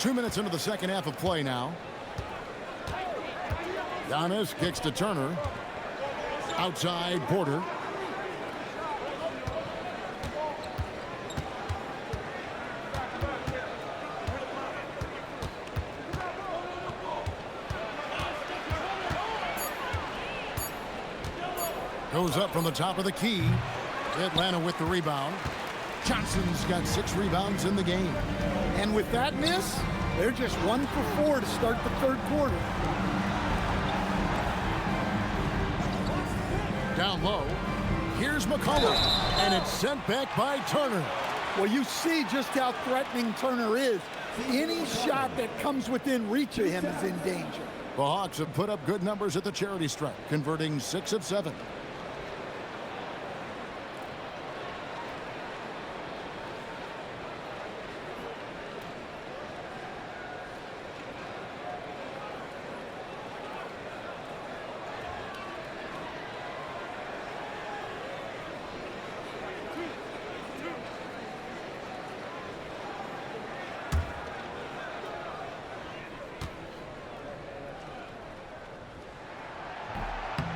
2 minutes into the second half of play now. Giannis kicks to Turner. Outside Porter. Goes up from the top of the key. Atlanta with the rebound. Johnson's got 6 rebounds in the game. And with that miss, they're just 1 for 4 to start the third quarter. Down low. Here's McCollum. And it's sent back by Turner. Well, you see just how threatening Turner is. Any shot that comes within reach of him is in danger. The Hawks have put up good numbers at the charity stripe, converting 6 of 7.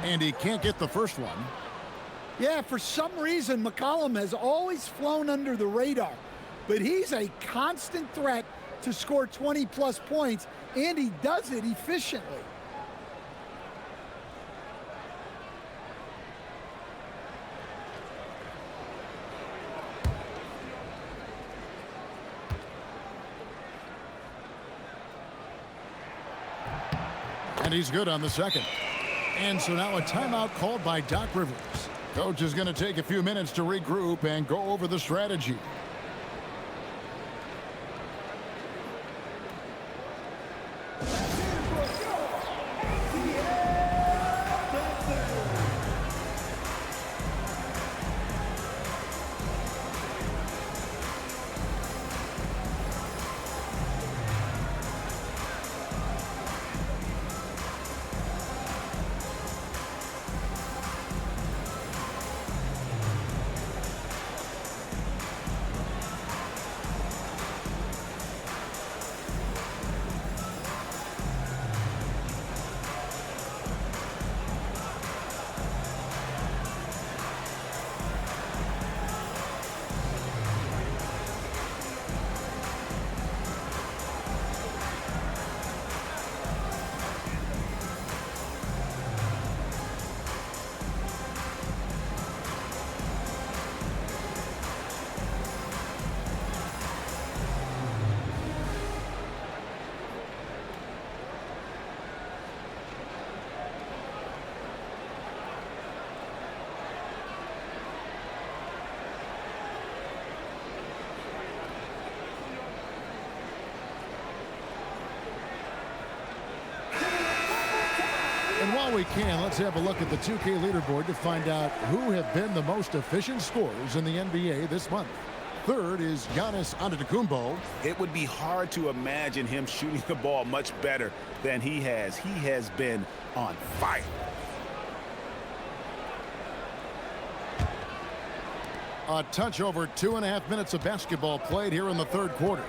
And he can't get the first one. Yeah, for some reason, McCollum has always flown under the radar. But he's a constant threat to score 20-plus points, and he does it efficiently. . And he's good on the second. And so now a timeout called by Doc Rivers. Coach is going to take a few minutes to regroup and go over the strategy. And while we can, let's have a look at the 2K leaderboard to find out who have been the most efficient scorers in the NBA this month. Third is Giannis Antetokounmpo. It would be hard to imagine him shooting the ball much better than he has. He has been on fire. A touch over 2.5 minutes of basketball played here in the third quarter.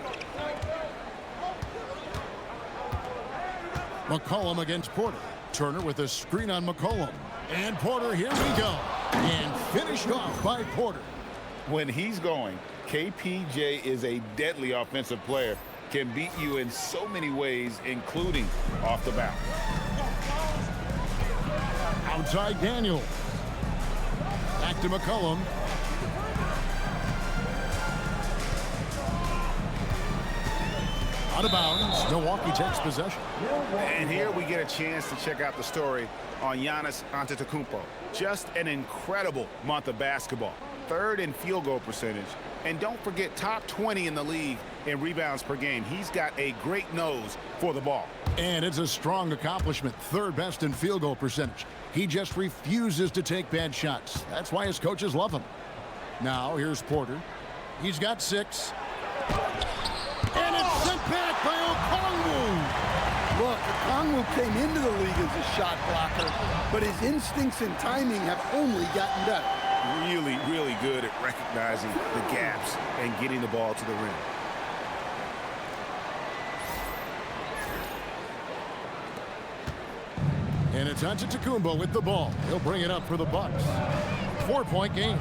McCollum against Porter. Turner with a screen on McCollum. And Porter, here we go. And finished off by Porter. When he's going, KPJ is a deadly offensive player. Can beat you in so many ways, including off the bounce. Outside Daniel. Back to McCollum. Out of bounds. Milwaukee takes possession. And here we get a chance to check out the story on Giannis Antetokounmpo. Just an incredible month of basketball. Third in field goal percentage. And don't forget, top 20 in the league in rebounds per game. He's got a great nose for the ball. And it's a strong accomplishment. Third best in field goal percentage. He just refuses to take bad shots. That's why his coaches love him. Now, here's Porter. He's got 6. And it's sent back by Okongwu. Look, Okongwu came into the league as a shot blocker, but his instincts and timing have only gotten better. Really, really good at recognizing the gaps and getting the ball to the rim. And it's Antetokounmpo with the ball. He'll bring it up for the Bucks. 4-point game.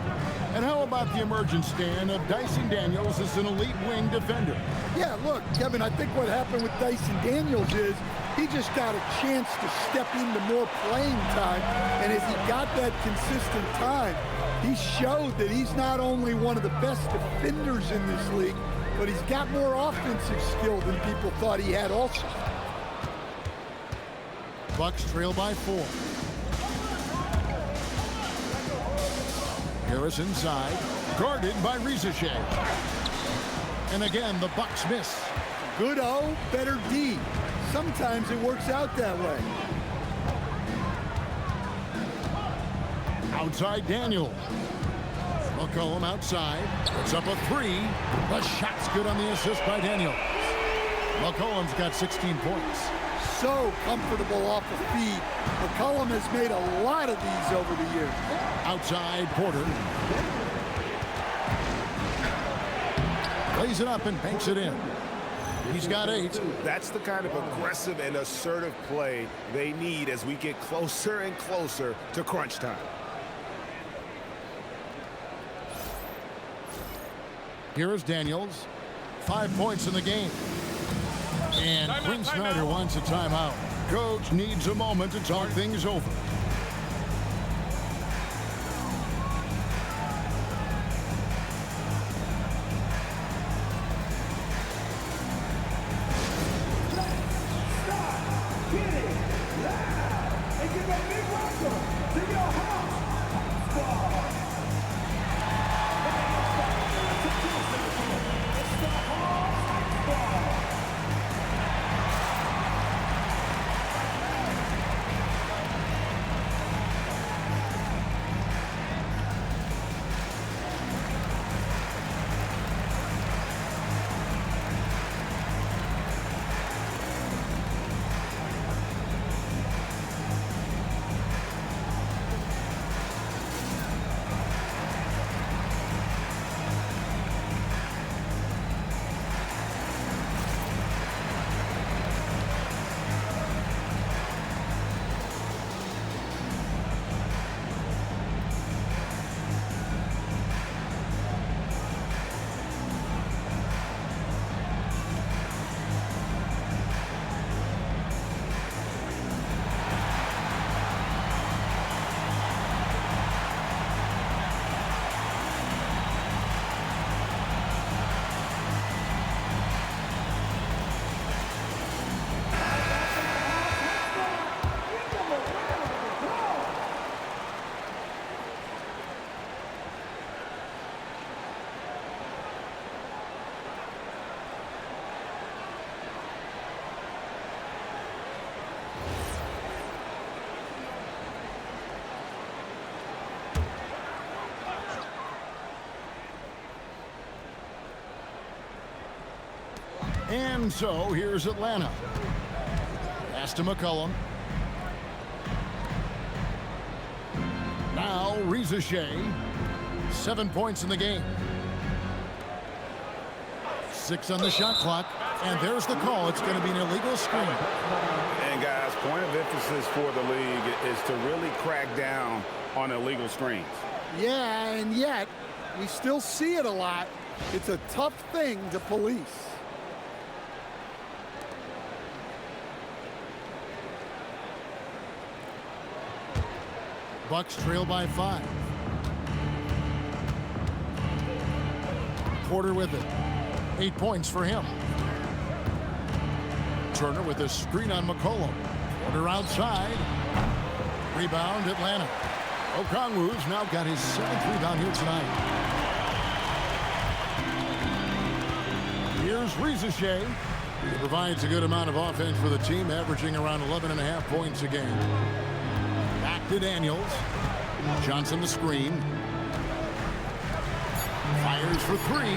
And how about the emergence, Stan, of Dyson Daniels as an elite wing defender? Yeah, look, Kevin, I think what happened with Dyson Daniels is he just got a chance to step into more playing time. And as he got that consistent time, he showed that he's not only one of the best defenders in this league, but he's got more offensive skill than people thought he had also. Bucks trail by 4. Harris inside, guarded by Rizichet. And again, the Bucks miss. Good O, better D. Sometimes it works out that way. Outside Daniel. McCollum outside. Puts up a 3. The shot's good on the assist by Daniel. McCollum's got 16 points. So comfortable off the feed. McCollum has made a lot of these over the years. Outside Porter. Lays it up and banks it in. He's got 8. That's the kind of aggressive and assertive play they need as we get closer and closer to crunch time. Here is Daniels. 5 points in the game. And Quinn Snyder wants a timeout. Coach needs a moment to talk things over. And so here's Atlanta. Pass to McCollum. Now Reza Shea. 7 points in the game. 6 on the shot clock. And there's the call. It's going to be an illegal screen. And guys, point of emphasis for the league is to really crack down on illegal screens. Yeah, and yet we still see it a lot. It's a tough thing to police. Bucks trail by 5. Porter with it. 8 points for him. Turner with a screen on McCollum. Porter outside. Rebound Atlanta. Okongwu's now got his 7th rebound here tonight. Here's Reza Shea. He provides a good amount of offense for the team, averaging around 11.5 points a game. Back to Daniels. Johnson the screen. Fires for 3.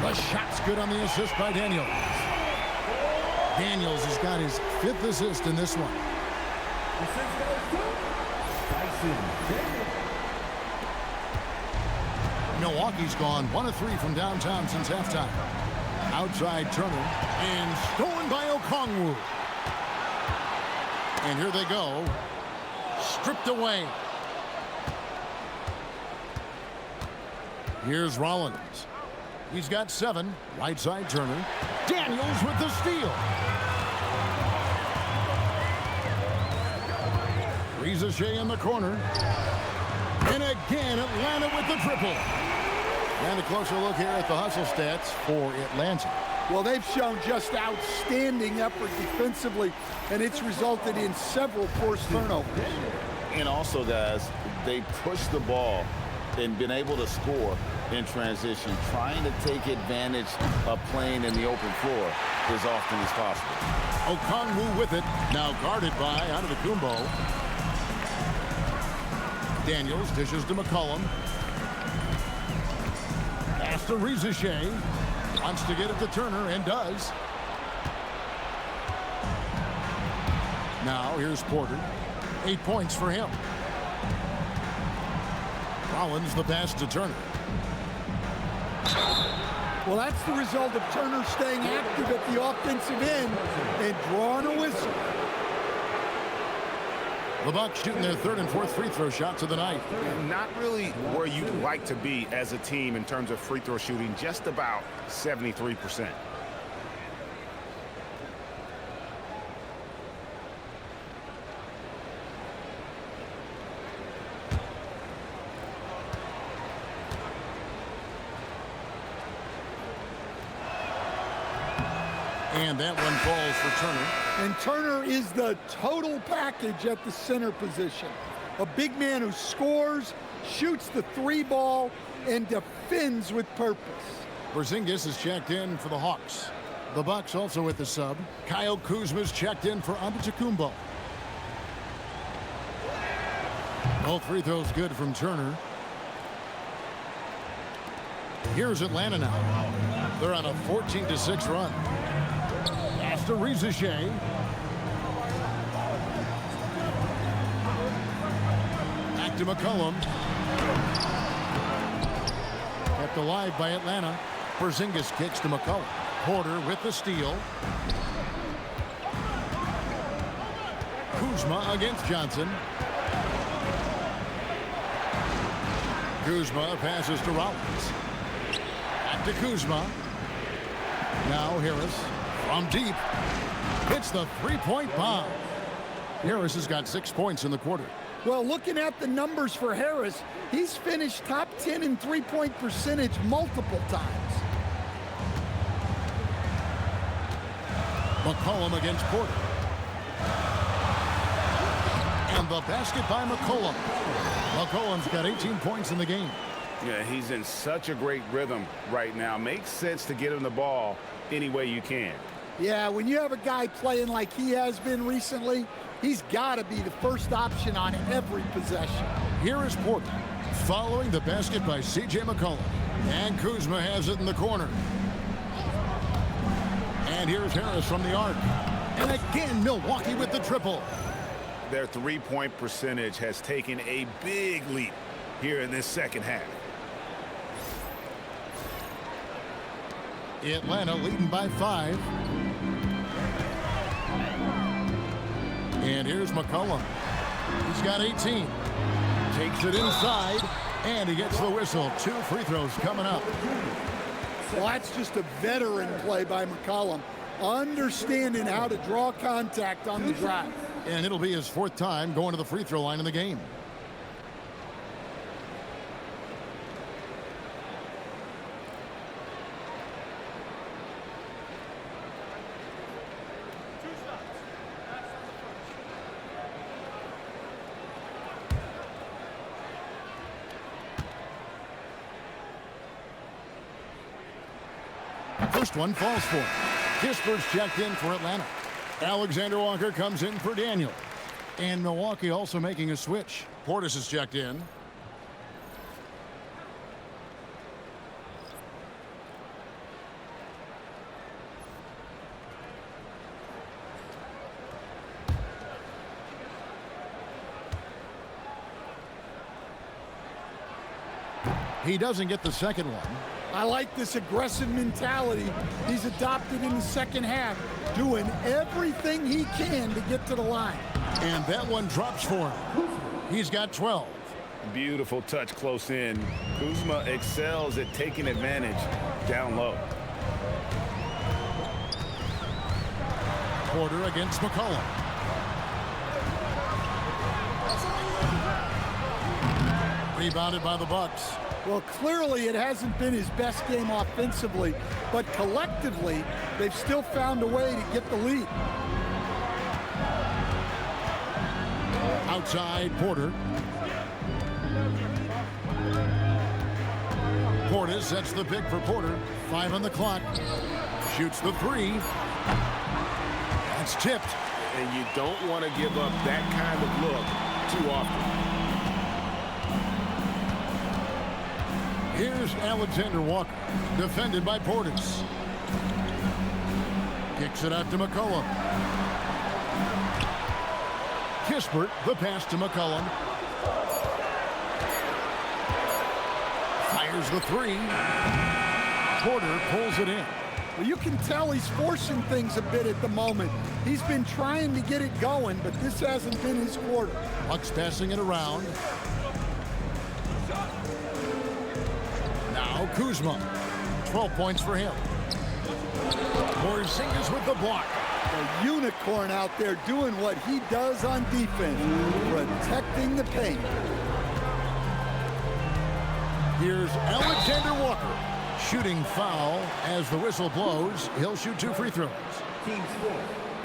The shot's good on the assist by Daniels. Daniels has got his 5th assist in this one. Milwaukee's gone 1 of 3 from downtown since halftime. Outside Turner and stolen by Okongwu. And here they go. Stripped away. Here's Rollins. He's got 7. Right side Turner. Daniels with the steal. Reza Shea in the corner. And again, Atlanta with the triple. And a closer look here at the hustle stats for Atlanta. Well, they've shown just outstanding effort defensively, and it's resulted in several forced turnovers. And also, guys, they pushed the ball and been able to score in transition, trying to take advantage of playing in the open floor as often as possible. Okongwu with it, now guarded by Antetokounmpo. Daniels dishes to McCollum. Pass to Reza Shea. Wants to get it to Turner and does. Now here's Porter. 8 points for him. Rollins the pass to Turner. Well, that's the result of Turner staying active at the offensive end and drawing a whistle. The Bucks shooting their 3rd and 4th free throw shots of the night. Not really where you'd like to be as a team in terms of free throw shooting, just about 73%. And that one falls for Turner. And Turner is the total package at the center position. A big man who scores, shoots the 3 ball, and defends with purpose. Porzingis is checked in for the Hawks. The Bucks also with the sub. Kyle Kuzma's checked in for Antetokounmpo. Both free throws good from Turner. Here's Atlanta now. They're on a 14-6 run. Pass to Reza Shea. Back to McCollum. Kept alive by Atlanta. Porzingis kicks to McCollum. Porter with the steal. Kuzma against Johnson. Kuzma passes to Rollins. Back to Kuzma. Now Harris from deep. Hits the three-point bomb. Harris has got 6 points in the quarter. Well, looking at the numbers for Harris, he's finished top 10 in three-point percentage multiple times. McCollum against Porter. And the basket by McCollum. McCollum's got 18 points in the game. Yeah, he's in such a great rhythm right now. Makes sense to get him the ball any way you can. Yeah, when you have a guy playing like he has been recently, he's got to be the first option on every possession. Here is Porter following the basket by C.J. McCollum. And Kuzma has it in the corner. And here's Harris from the arc. And again, Milwaukee with the triple. Their three-point percentage has taken a big leap here in this second half. Atlanta leading by 5. And here's McCollum. He's got 18. Takes it inside, and he gets the whistle. 2 free throws coming up. Well, that's just a veteran play by McCollum, understanding how to draw contact on the drive. And it'll be his 4th time going to the free throw line in the game. First one falls for him. Kispert's checked in for Atlanta. Alexander Walker comes in for Daniel. And Milwaukee also making a switch. Portis is checked in. He doesn't get the second one. I like this aggressive mentality he's adopted in the second half, doing everything he can to get to the line. And that one drops for him. He's got 12. Beautiful touch close in. Kuzma excels at taking advantage down low. Porter against McCollum. Rebounded by the Bucks. Well, clearly it hasn't been his best game offensively, but collectively, they've still found a way to get the lead. Outside, Porter. Portis sets the pick for Porter. 5 on the clock. Shoots the 3. That's tipped. And you don't want to give up that kind of look too often. Here's Alexander Walker, defended by Portis. Kicks it out to McCollum. Kispert, the pass to McCollum. Fires the 3. Porter pulls it in. Well, you can tell he's forcing things a bit at the moment. He's been trying to get it going, but this hasn't been his quarter. Bucks passing it around. Now Kuzma. 12 points for him. Porzingis with the block. A unicorn out there doing what he does on defense, protecting the paint. Here's Alexander Walker. Shooting foul as the whistle blows. He'll shoot 2 free throws.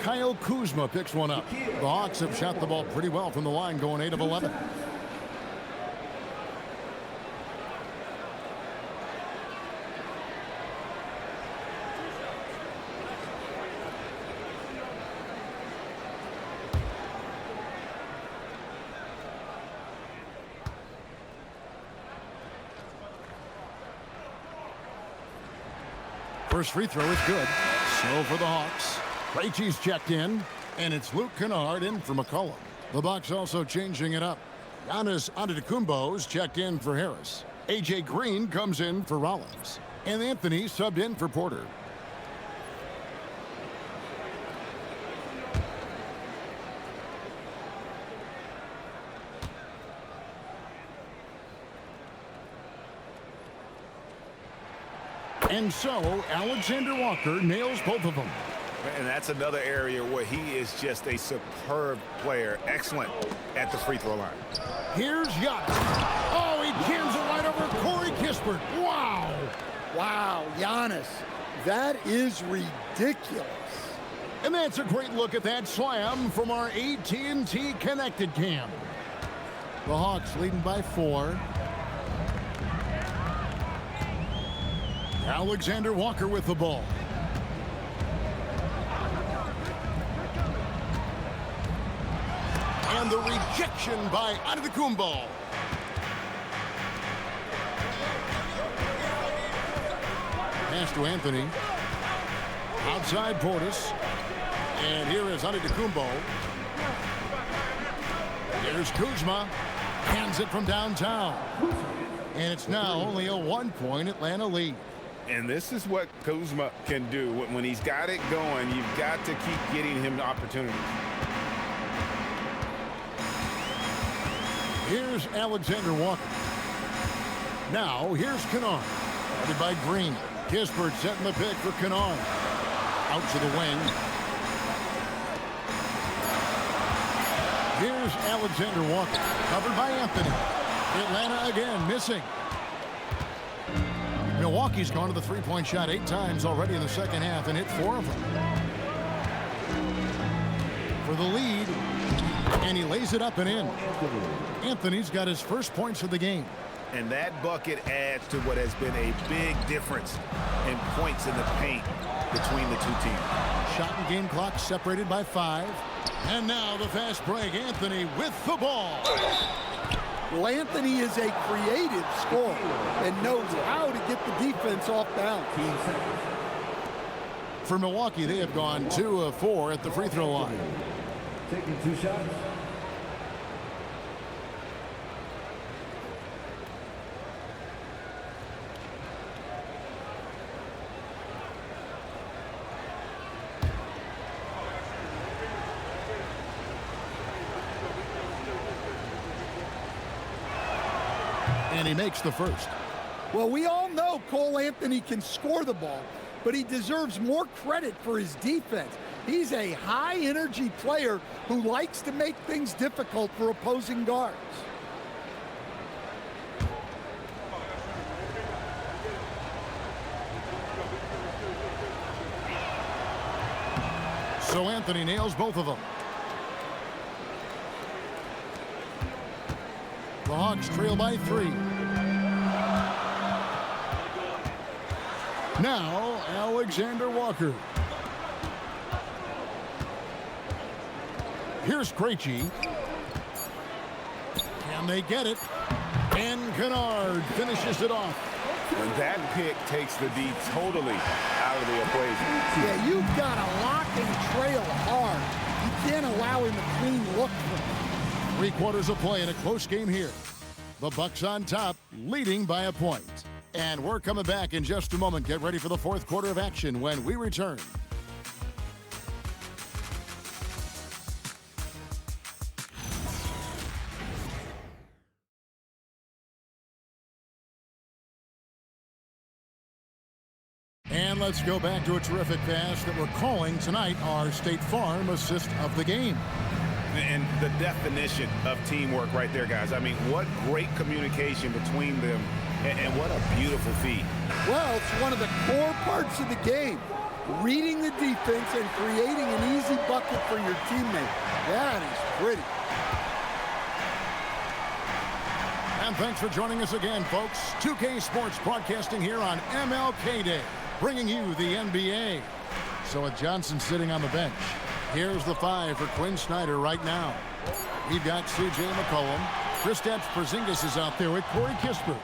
Kyle Kuzma picks one up. The Hawks have shot the ball pretty well from the line, going 8 of 11. First free throw is good. So for the Hawks. Krejci's checked in, and it's Luke Kennard in for McCollum. The Bucks also changing it up. Giannis Antetokounmpo's checked in for Harris. A.J. Green comes in for Rollins. And Anthony subbed in for Porter. And so, Alexander Walker nails both of them. And that's another area where he is just a superb player. Excellent at the free throw line. Here's Giannis. Oh, he jams it right over Corey Kispert. Wow. Wow, Giannis. That is ridiculous. And that's a great look at that slam from our AT&T Connected Cam. The Hawks leading by 4. Alexander Walker with the ball. And the rejection by Antetokounmpo. Pass to Anthony. Outside Portis. And here is Antetokounmpo. Here's Kuzma. Hands it from downtown. And it's now only a 1-point Atlanta lead. And this is what Kuzma can do. When he's got it going, you've got to keep getting him opportunities. Here's Alexander Walker. Now, here's Kennard. Guarded by Green. Kispert setting the pick for Kennard. Out to the wing. Here's Alexander Walker. Covered by Anthony. Atlanta again missing. Milwaukee's gone to the three-point shot 8 times already in the second half and hit 4 of them. For the lead. And he lays it up and in. Anthony's got his first points of the game. And that bucket adds to what has been a big difference in points in the paint between the two teams. Shot and game clock separated by 5. And now the fast break. Anthony with the ball. Well, Anthony is a creative scorer and knows how to get the defense off balance. For Milwaukee, they have gone 2 of 4 at the free throw line. Taking 2 shots. And he makes the first. Well, we all know Cole Anthony can score the ball, but he deserves more credit for his defense. He's a high-energy player who likes to make things difficult for opposing guards. So Anthony nails both of them. The Hawks trail by 3. Now, Alexander Walker. Here's Krejci. Can they get it? And Kennard finishes it off. And that pick takes the D totally out of the equation. Yeah, you've got to lock and trail hard. You can't allow him a clean look for him. 3 quarters of play in a close game here. The Bucks on top, leading by a point. And we're coming back in just a moment. Get ready for the 4th quarter of action when we return. And let's go back to a terrific pass that we're calling tonight our State Farm assist of the game. And the definition of teamwork right there, guys. I mean, what great communication between them, and what a beautiful feed. Well, it's one of the core parts of the game. Reading the defense and creating an easy bucket for your teammate. That is pretty. And thanks for joining us again, folks. 2K Sports broadcasting here on MLK Day, bringing you the NBA. So with Johnson sitting on the bench, here's the 5 for Quinn Snyder right now. We've got C.J. McCollum. Kristaps Porzingis is out there with Corey Kispert.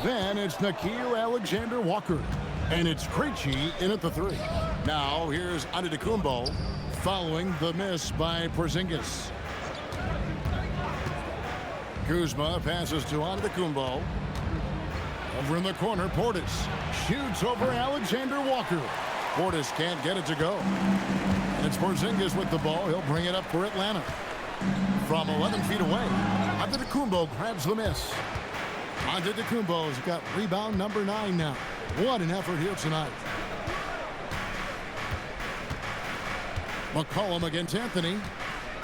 Then it's Nickeil Alexander-Walker. And it's Krejci in at the 3. Now here's Antetokounmpo following the miss by Porzingis. Kuzma passes to Antetokounmpo. Over in the corner, Portis shoots over Alexander-Walker. Portis can't get it to go. And it's Porzingis with the ball. He'll bring it up for Atlanta. From 11 feet away, Antetokounmpo grabs the miss. Antetokounmpo's got rebound number 9 now. What an effort here tonight. McCollum against Anthony.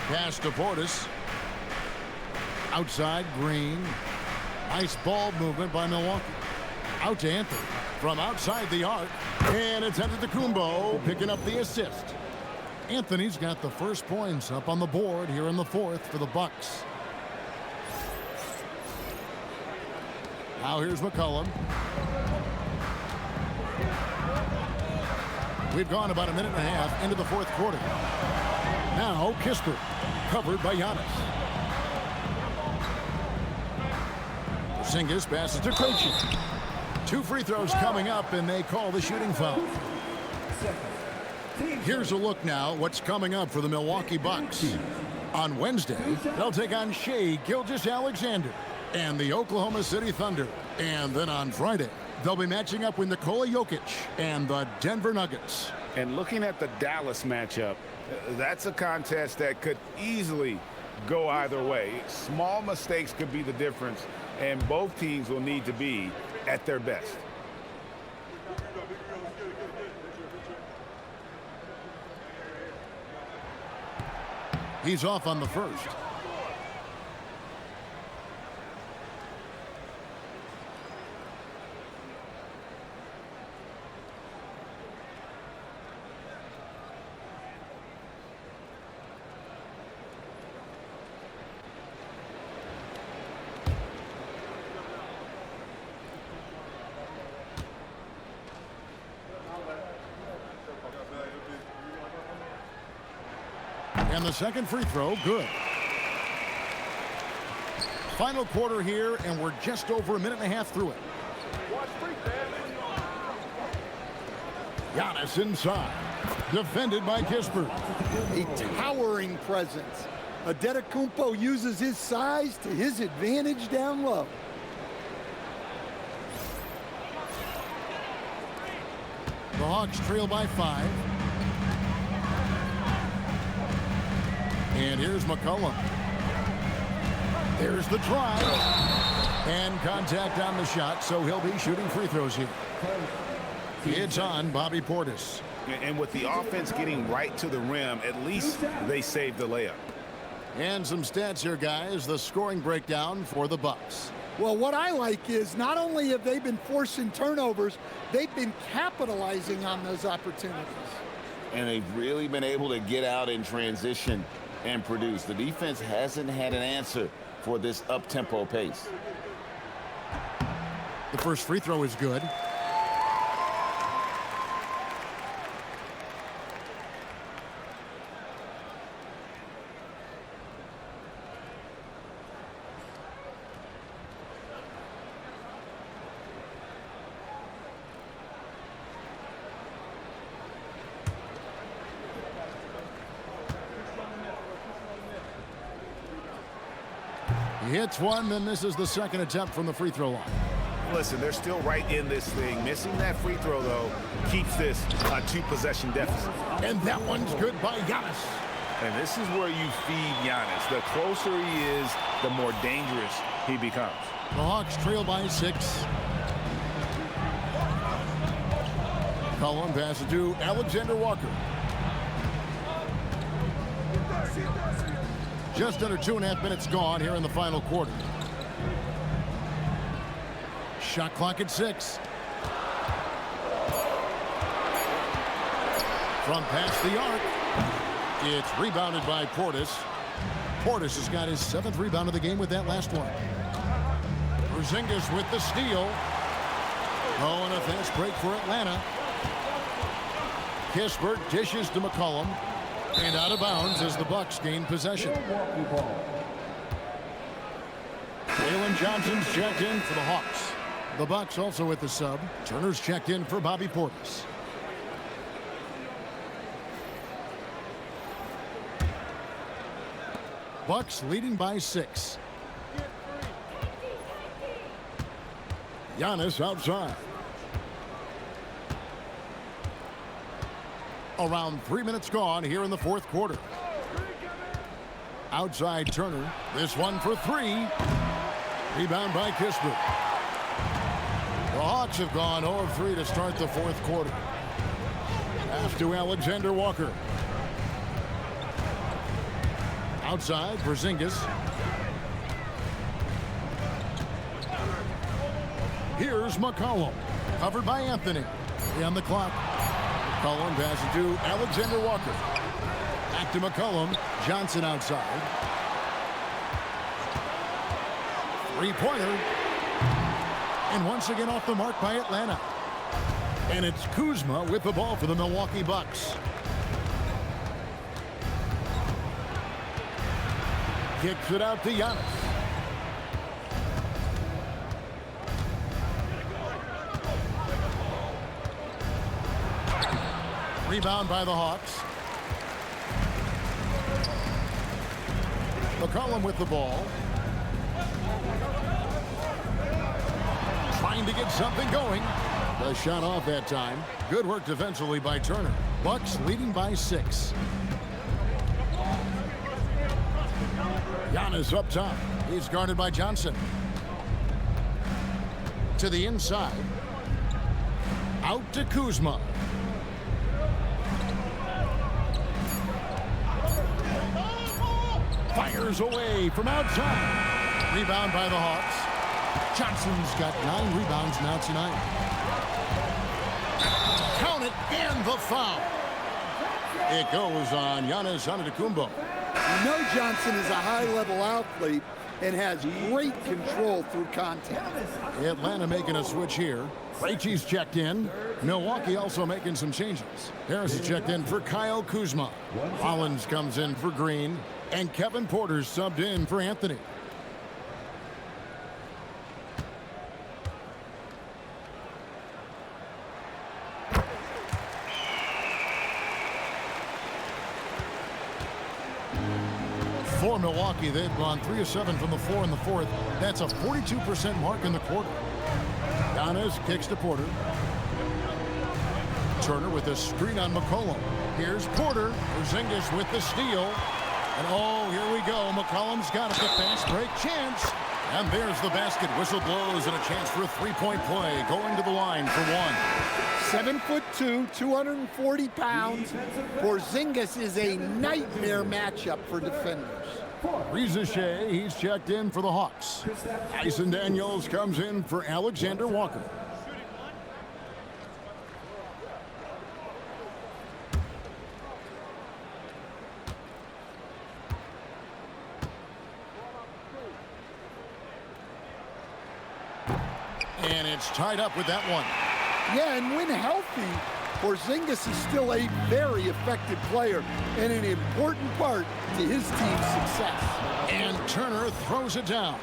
Pass to Portis. Outside, Green. Nice ball movement by Milwaukee. Out to Anthony. From outside the arc. And it's Antetokounmpo picking up the assist. Anthony's got the first points up on the board here in the 4th for the Bucks. Now here's McCollum. We've gone about a minute and a half into the 4th quarter. Now Kispert, covered by Giannis. Porzingis passes to Krejci. 2 free throws coming up, and they call the shooting foul. Here's a look now what's coming up for the Milwaukee Bucks. On Wednesday, they'll take on Shai Gilgeous-Alexander and the Oklahoma City Thunder. And then on Friday, they'll be matching up with Nikola Jokic and the Denver Nuggets. And looking at the Dallas matchup, that's a contest that could easily go either way. Small mistakes could be the difference, and both teams will need to be at their best. He's off on the first. And the second free throw, good. Final quarter here, and we're just over a minute and a half through it. Giannis inside, defended by Kispert. A towering presence. Antetokounmpo uses his size to his advantage down low. The Hawks trail by 5. And here's McCollum. There's the try. And contact on the shot, so he'll be shooting free throws here. It's on Bobby Portis. And with the offense getting right to the rim, at least they saved the layup. And some stats here, guys. The scoring breakdown for the Bucks. Well, what I like is not only have they been forcing turnovers, they've been capitalizing on those opportunities. And they've really been able to get out in transition and produce. The defense hasn't had an answer for this up-tempo pace. The first free throw is good. He hits one, then misses the second attempt from the free throw line. Listen, they're still right in this thing. Missing that free throw, though, keeps this a 2-possession deficit. And that one's good by Giannis. And this is where you feed Giannis. The closer he is, the more dangerous he becomes. The Hawks trail by 6. McCollum passes to Alexander Walker. Just under 2.5 minutes gone here in the final quarter. Shot clock at 6. From past the arc. It's rebounded by Portis. Portis has got his 7th rebound of the game with that last one. Porzingis with the steal. Oh, and a fast break for Atlanta. Kispert dishes to McCollum. And out of bounds as the Bucks gain possession. Jalen Johnson's checked in for the Hawks. The Bucks also with the sub. Turner's checked in for Bobby Portis. Bucks leading by 6. Giannis outside. Around 3 minutes gone here in the fourth quarter. Outside Turner. This one for 3. Rebound by Kispert. The Hawks have gone 0 of 3 to start the fourth quarter. Pass to Alexander Walker. Outside Porzingis. Here's McCollum. Covered by Anthony. On the clock. McCollum passes to Alexander Walker. Back to McCollum. Johnson outside. Three-pointer. And once again off the mark by Atlanta. And it's Kuzma with the ball for the Milwaukee Bucks. Kicks it out to Giannis. Rebound by the Hawks. McCollum with the ball. Trying to get something going. The shot off that time. Good work defensively by Turner. Bucks leading by 6. Giannis up top. He's guarded by Johnson. To the inside. Out to Kuzma. Fires away from outside. Rebound by the Hawks. Johnson's got 9 rebounds now tonight. Count it, and the foul. It goes on Giannis Antetokounmpo. You know Johnson is a high-level athlete and has great control through contact. Atlanta making a switch here. Krejci's checked in. Milwaukee also making some changes. Harris is checked in for Kyle Kuzma. Rollins comes in for Green. And Kevin Porter's subbed in for Anthony. For Milwaukee, they've gone 3 of 7 from the floor in the fourth. That's a 42% mark in the quarter. Giannis kicks to Porter. Turner with a screen on McCollum. Here's Porter. Porzingis with the steal. And oh, here we go. McCollum's got it. The fast break chance. And there's the basket. Whistle blows and a chance for a three-point play. Going to the line for 1. 7'2", 240 pounds. Porzingis is a nightmare matchup for defenders. Reza Shea, he's checked in for the Hawks. Tyson Daniels comes in for Alexander Walker. And it's tied up with that one. Yeah, and when healthy, Porzingis is still a very effective player and an important part to his team's success. And Turner throws it down.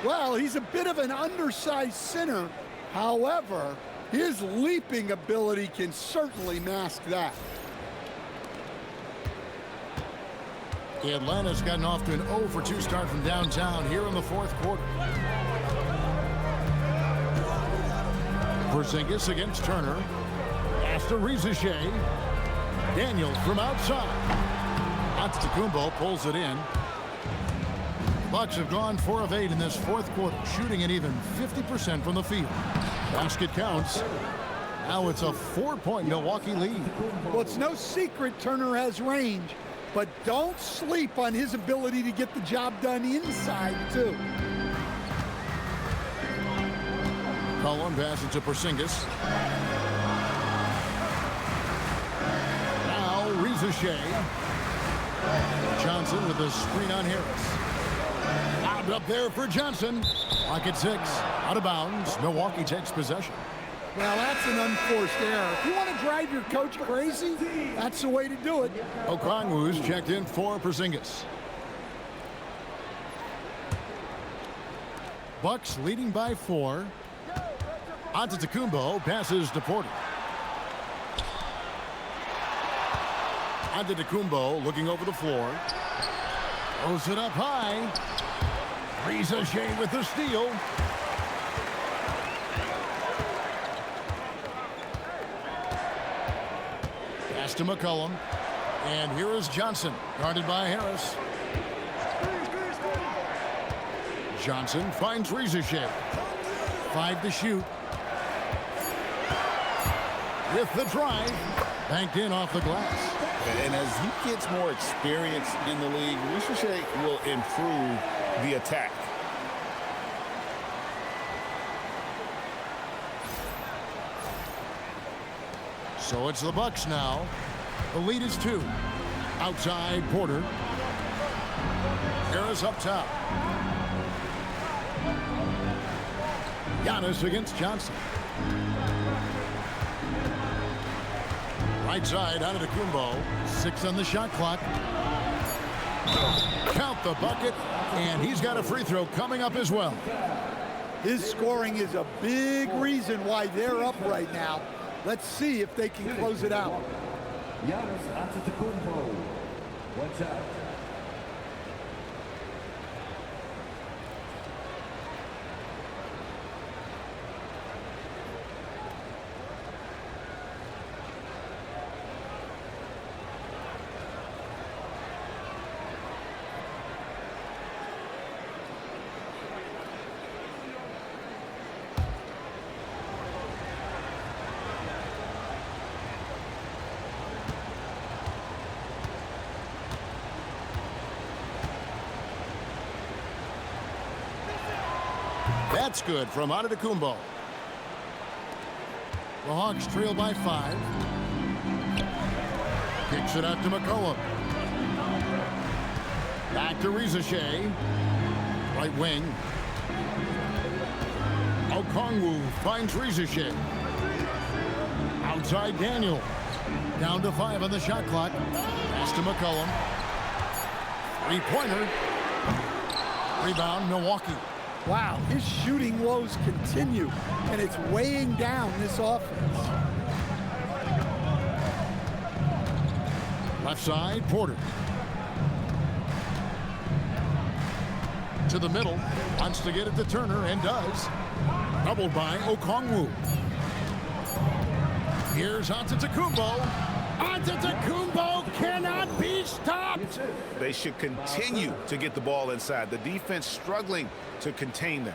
Well, he's a bit of an undersized center. However, his leaping ability can certainly mask that. Atlanta's gotten off to an 0 for 2 start from downtown here in the fourth quarter. Porzingis against Turner. Pass to Reza Shea. Daniels from outside. Antetokounmpo pulls it in. Bucks have gone 4 of 8 in this fourth quarter, shooting at even 50% from the field. Basket counts. Now it's a 4-point Milwaukee lead. Well, it's no secret Turner has range, but don't sleep on his ability to get the job done inside, too. McCollum passes to Porzingis. Now Reza Shea. Johnson with the screen on Harris. Lobbed up there for Johnson. Clock at 6. Out of bounds. Milwaukee takes possession. Well, that's an unforced error. If you want to drive your coach crazy, that's the way to do it. Okongwu's checked in for Porzingis. Bucks leading by 4. Antetokounmpo passes to Porter. Antetokounmpo looking over the floor. Throws it up high. Reza Shea with the steal. Pass to McCollum. And here is Johnson, guarded by Harris. Johnson finds Reza Shea. 5 to shoot. With the drive, banked in off the glass. And as he gets more experience in the league, Reza Shea will improve the attack. So it's the Bucks now. The lead is 2. Outside, Porter. Harris up top. Giannis against Johnson. Right side, Antetokounmpo. 6 on the shot clock. Count the bucket, and he's got a free throw coming up as well. His scoring is a big reason why they're up right now. Let's see if they can close it out. Giannis Antetokounmpo. 1 out. That's good from Antetokounmpo. The Hawks trail by 5. Kicks it out to McCollum. Back to Rizashea. Right wing. Okongwu finds Rizashea. Outside Daniel. Down to 5 on the shot clock. Pass to McCollum. 3-pointer. Rebound, Milwaukee. Wow, his shooting woes continue, and it's weighing down this offense. Left side, Porter. To the middle, wants to get it to Turner, and does. Doubled by Okongwu. Here's Antetokounmpo. Antetokounmpo cannot be stopped. They should continue to get the ball inside. The defense struggling to contain them.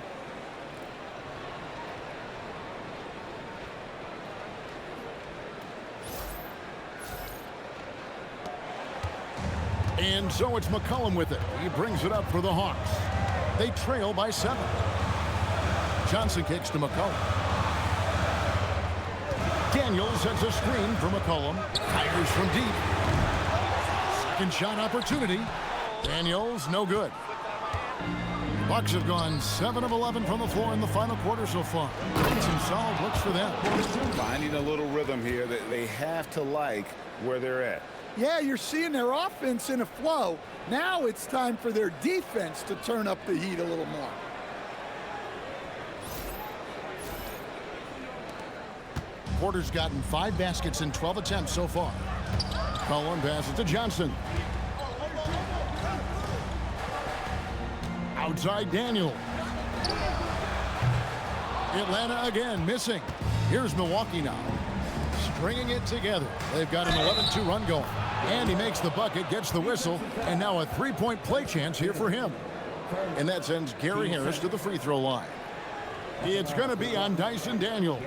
And so it's McCollum with it. He brings it up for the Hawks. They trail by 7. Johnson kicks to McCollum. Daniels sets a screen for McCollum. Fires from deep. Second shot opportunity. Daniels, no good. Bucks have gone 7 of 11 from the floor in the final quarter so far. Some solid looks for them. Finding a little rhythm here that they have to like where they're at. Yeah, you're seeing their offense in a flow. Now it's time for their defense to turn up the heat a little more. Porter's gotten 5 baskets in 12 attempts so far. Cullen passes to Johnson. Outside Daniel. Atlanta again missing. Here's Milwaukee now. Stringing it together. They've got an 11-2 run going. And he makes the bucket, gets the whistle, and now a 3-point play chance here for him. And that sends Gary Harris to the free throw line. It's going to be on Dyson Daniel.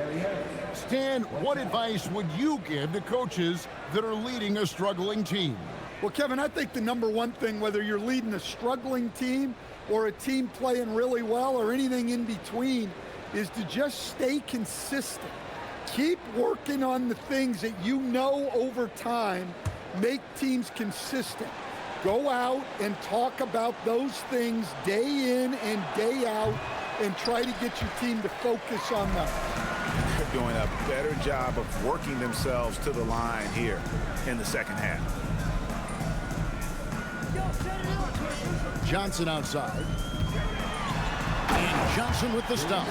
Stan, what advice would you give to coaches that are leading a struggling team? Well, Kevin, I think the number one thing, whether you're leading a struggling team or a team playing really well or anything in between, is to just stay consistent. Keep working on the things that you know over time make teams consistent. Go out and talk about those things day in and day out and try to get your team to focus on them. They're doing a better job of working themselves to the line here in the second half. Johnson outside. And Johnson with the stop.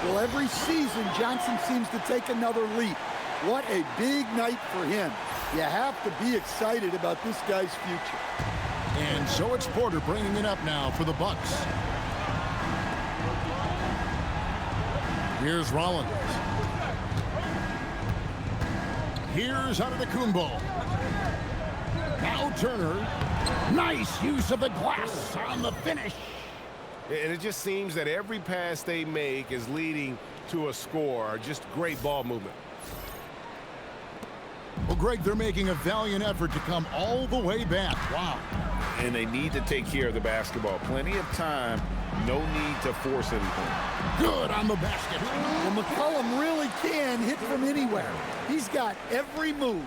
Well, every season, Johnson seems to take another leap. What a big night for him. You have to be excited about this guy's future. And so it's Porter bringing it up now for the Bucks. Here's Rollins. Here's Antetokounmpo. Now Turner. Nice use of the glass on the finish. And it just seems that every pass they make is leading to a score. Just great ball movement. Well, Greg, they're making a valiant effort to come all the way back. Wow. And they need to take care of the basketball. Plenty of time. No need to force anything. Good on the basket. Well, McCollum really can hit from anywhere. He's got every move.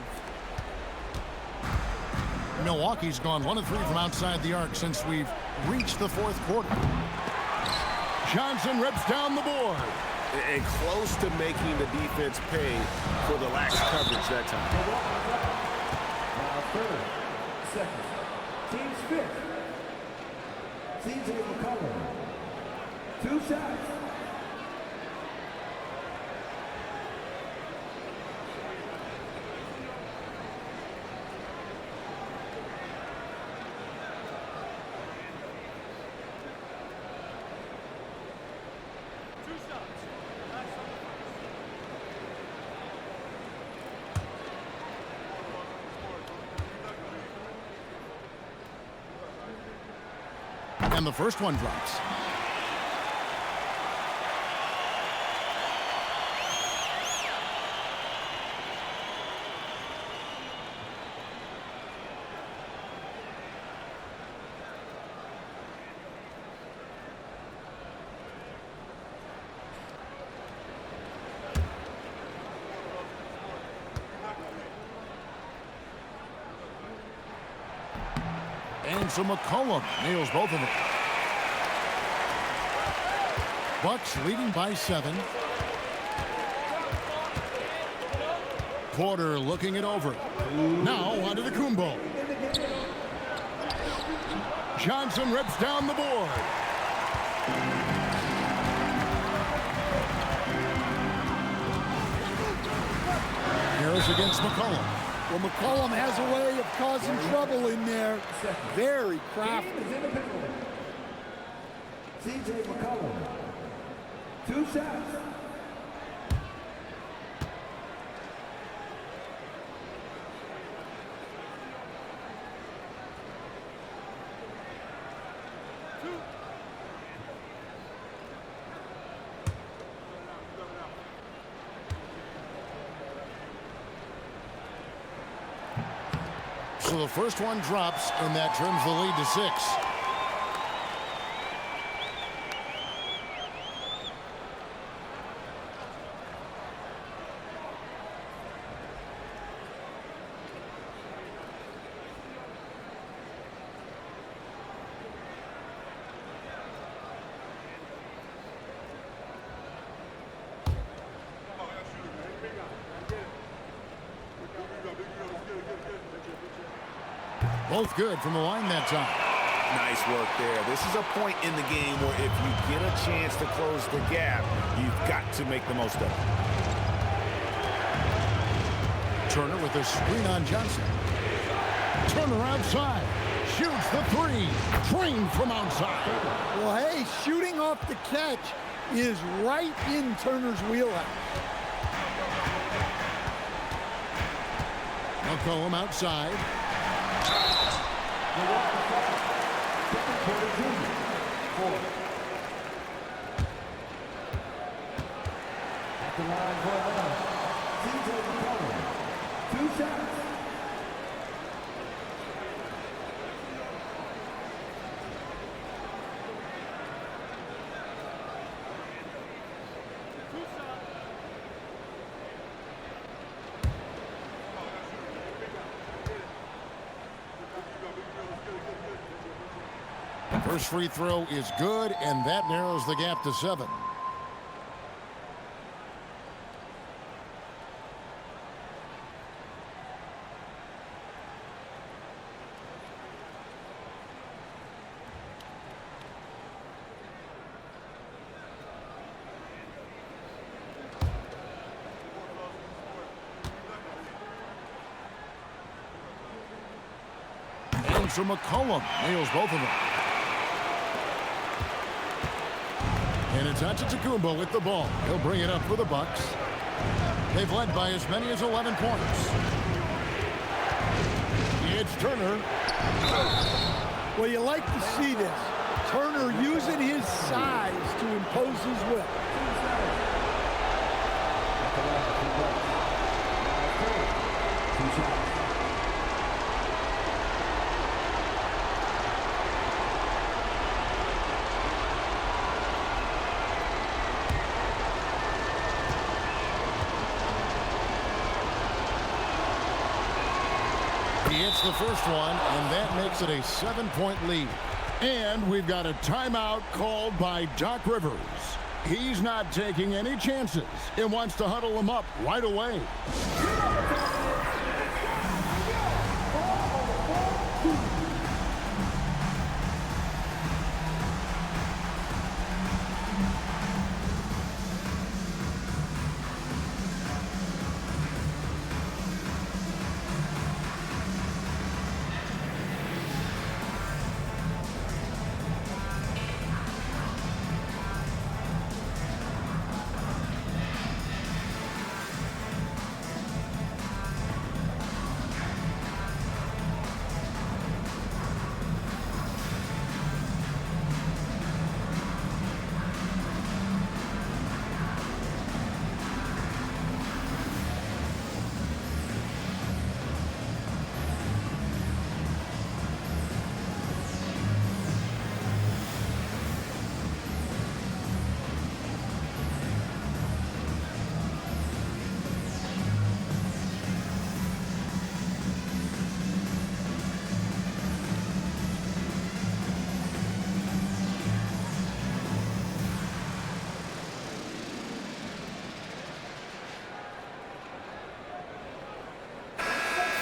Milwaukee's gone 1 of 3 from outside the arc since we've reached the fourth quarter. Johnson rips down the board. And close to making the defense pay for the lax coverage that time. Third, second, team's fifth. CJ McCollum. 2 shots. And the first one drops. And so McCollum nails both of them. Bucks leading by 7. Porter looking it over. Now onto Antetokounmpo. Johnson rips down the board. Harris against McCollum. Well, McCollum has a way of causing trouble in there. Very crafty. C.J. McCollum. 2 shots. So the first one drops, and that trims the lead to 6. Both good from the line that time. Nice work there. This is a point in the game where if you get a chance to close the gap, you've got to make the most of it. Turner with a screen on Johnson. Turner outside. Shoots the 3. Trained from outside. Well, hey, shooting off the catch is right in Turner's wheelhouse. McCollum outside. At the line for C.J. McCollum. 2 shots. First free throw is good, and that narrows the gap to 7. And so McCollum nails both of them. And it's Antetokounmpo with the ball. He'll bring it up for the Bucks. They've led by as many as 11 points. It's Turner. Well, you like to see this. Turner using his size to impose his will. He hits the first one, and that makes it a 7-point lead. And we've got a timeout called by Doc Rivers. He's not taking any chances and wants to huddle them up right away.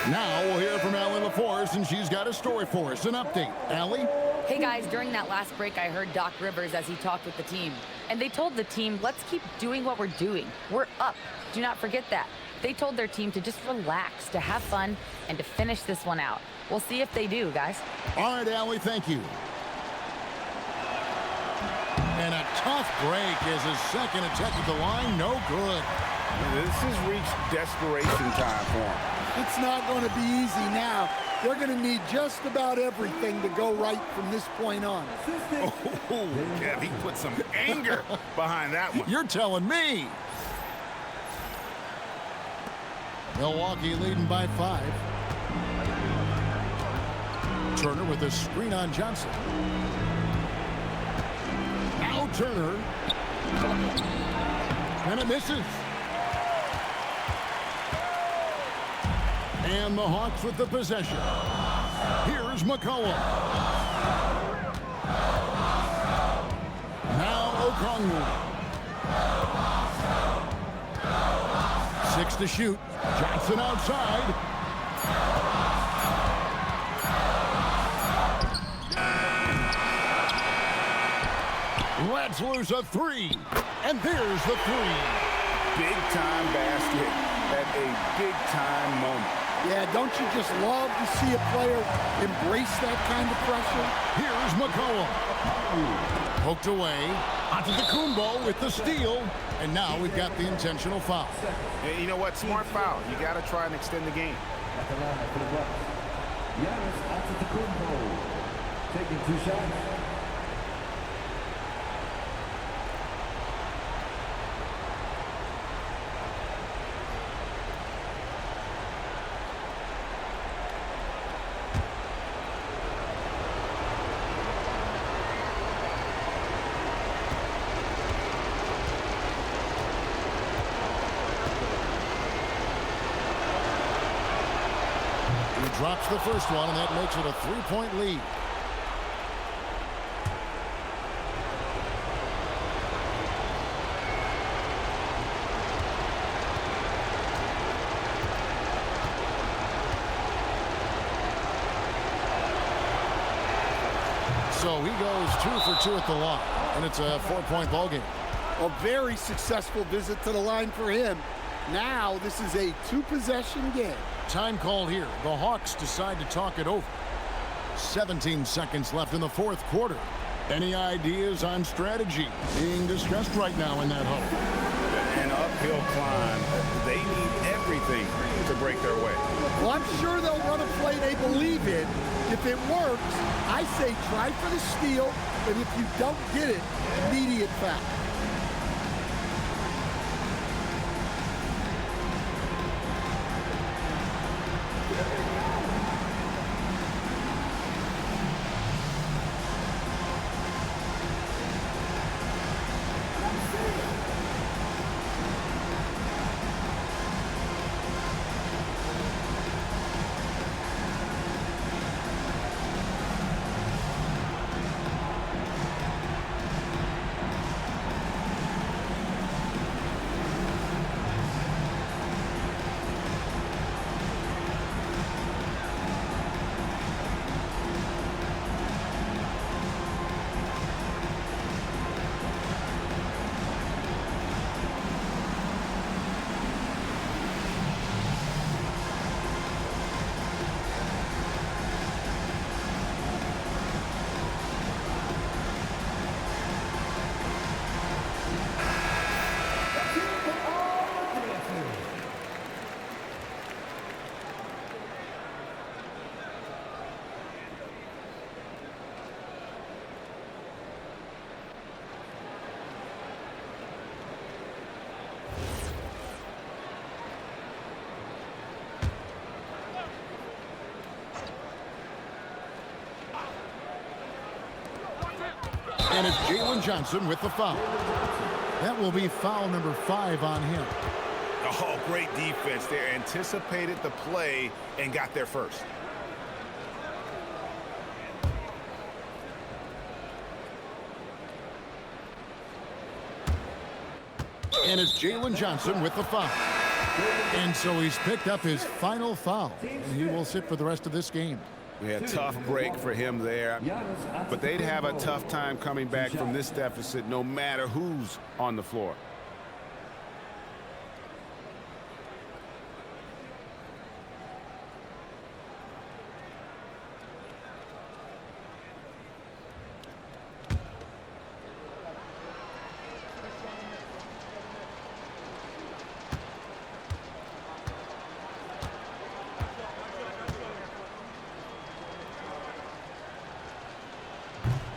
Now we'll hear from Allie LaForce, and she's got a story for us. An update. Allie? Hey guys, during that last break, I heard Doc Rivers as he talked with the team. And they told the team, let's keep doing what we're doing. We're up. Do not forget that. They told their team to just relax, to have fun, and to finish this one out. We'll see if they do, guys. All right, Allie, thank you. And a tough break as his second attempt at the line, no good. This has reached desperation time for him. It's not going to be easy now. They're going to need just about everything to go right from this point on. Oh, Kev, he put some anger behind that one. You're telling me. Milwaukee leading by 5. Turner with a screen on Johnson. Now Turner. And it misses. And the Hawks with the possession. Here's McCollum. Now Okongwu. 6 to shoot. Johnson outside. Let's lose a 3. And there's the 3. Big-time basket at a big-time moment. Yeah, don't you just love to see a player embrace that kind of pressure? Here's McCollum. Poked away. Antetokounmpo with the steal. And now we've got the intentional foul. And you know what? Smart foul. You got to try and extend the game. At the line for the Bucks, Giannis Antetokounmpo taking 2 shots. Drops the first one, and that makes it a 3-point lead. So he goes 2 for 2 at the line, and it's a 4-point ball game. A very successful visit to the line for him. Now this is a 2-possession game. Time called here. The Hawks decide to talk it over. 17 seconds left in the 4th quarter. Any ideas on strategy being discussed right now in that huddle? An uphill climb. They need everything to break their way. Well, I'm sure they'll run a play they believe in. If it works, I say try for the steal, but if you don't get it, immediate foul. And it's Jalen Johnson with the foul. That will be foul number 5 on him. Oh, great defense. They anticipated the play and got there first. And it's Jalen Johnson with the foul. And so he's picked up his final foul, and he will sit for the rest of this game. We had a tough break for him there, but they'd have a tough time coming back from this deficit no matter who's on the floor.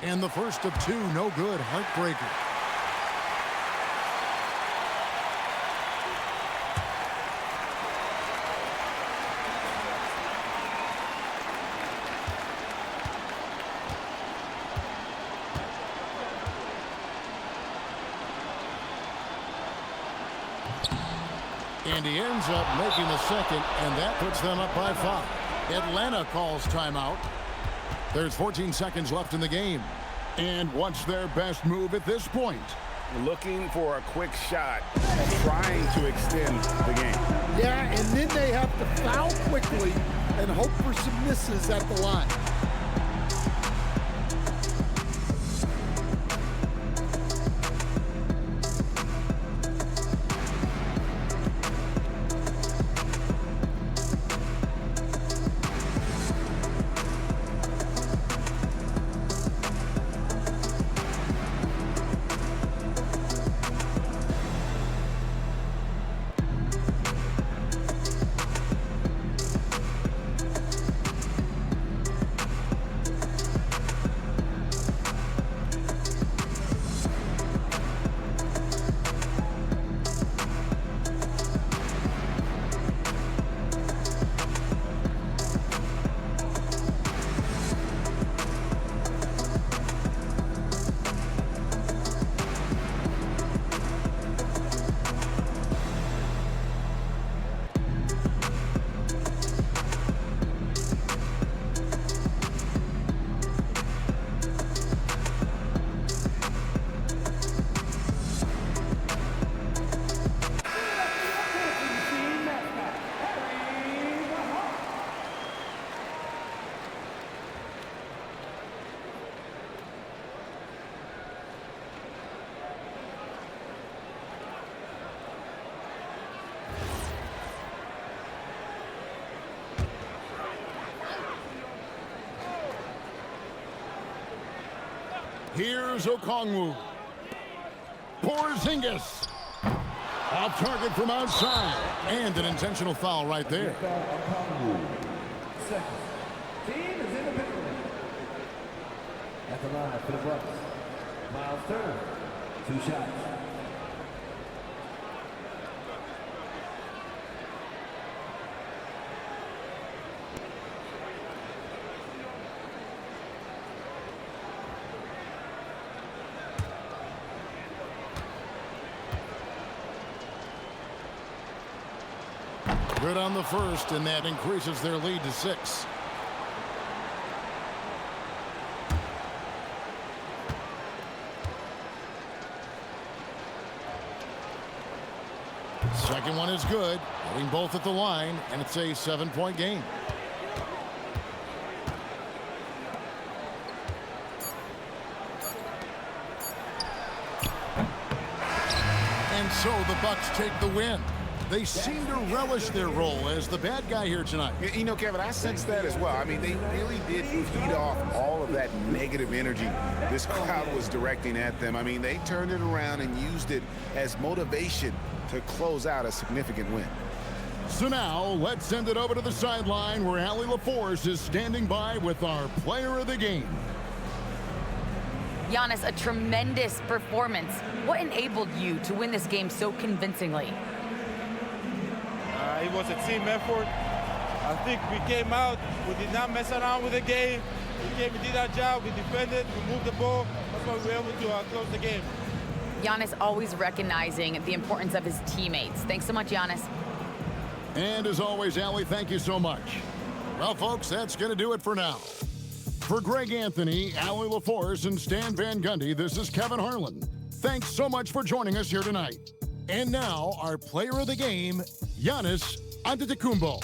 And the first of two, no good, heartbreaker. And he ends up making the second, and that puts them up by 5. Atlanta calls timeout. There's 14 seconds left in the game. And what's their best move at this point? Looking for a quick shot, trying to extend the game. Yeah, and then they have to foul quickly and hope for some misses at the line. Here's Okongwu. Porzingis. Off target from outside. And an intentional foul right there. Second. Team is in the penalty. At the line for the Bucks, Myles Turner, 2 shots. Good on the first, and that increases their lead to 6. Second one is good, hitting both at the line, and it's a 7-point game. And so the Bucks take the win. They seem to relish their role as the bad guy here tonight. You know, Kevin, I sense that as well. I mean, they really did feed off all of that negative energy this crowd was directing at them. I mean, they turned it around and used it as motivation to close out a significant win. So now, let's send it over to the sideline where Allie LaForce is standing by with our player of the game. Giannis, a tremendous performance. What enabled you to win this game so convincingly? It was a team effort. I think we came out, we did not mess around with the game. We did our job, we defended, we moved the ball. That's why we were able to close the game. Giannis always recognizing the importance of his teammates. Thanks so much, Giannis. And as always, Allie, thank you so much. Well, folks, that's going to do it for now. For Greg Anthony, Allie LaForce, and Stan Van Gundy, this is Kevin Harlan. Thanks so much for joining us here tonight. And now, our player of the game, Giannis Antetokounmpo.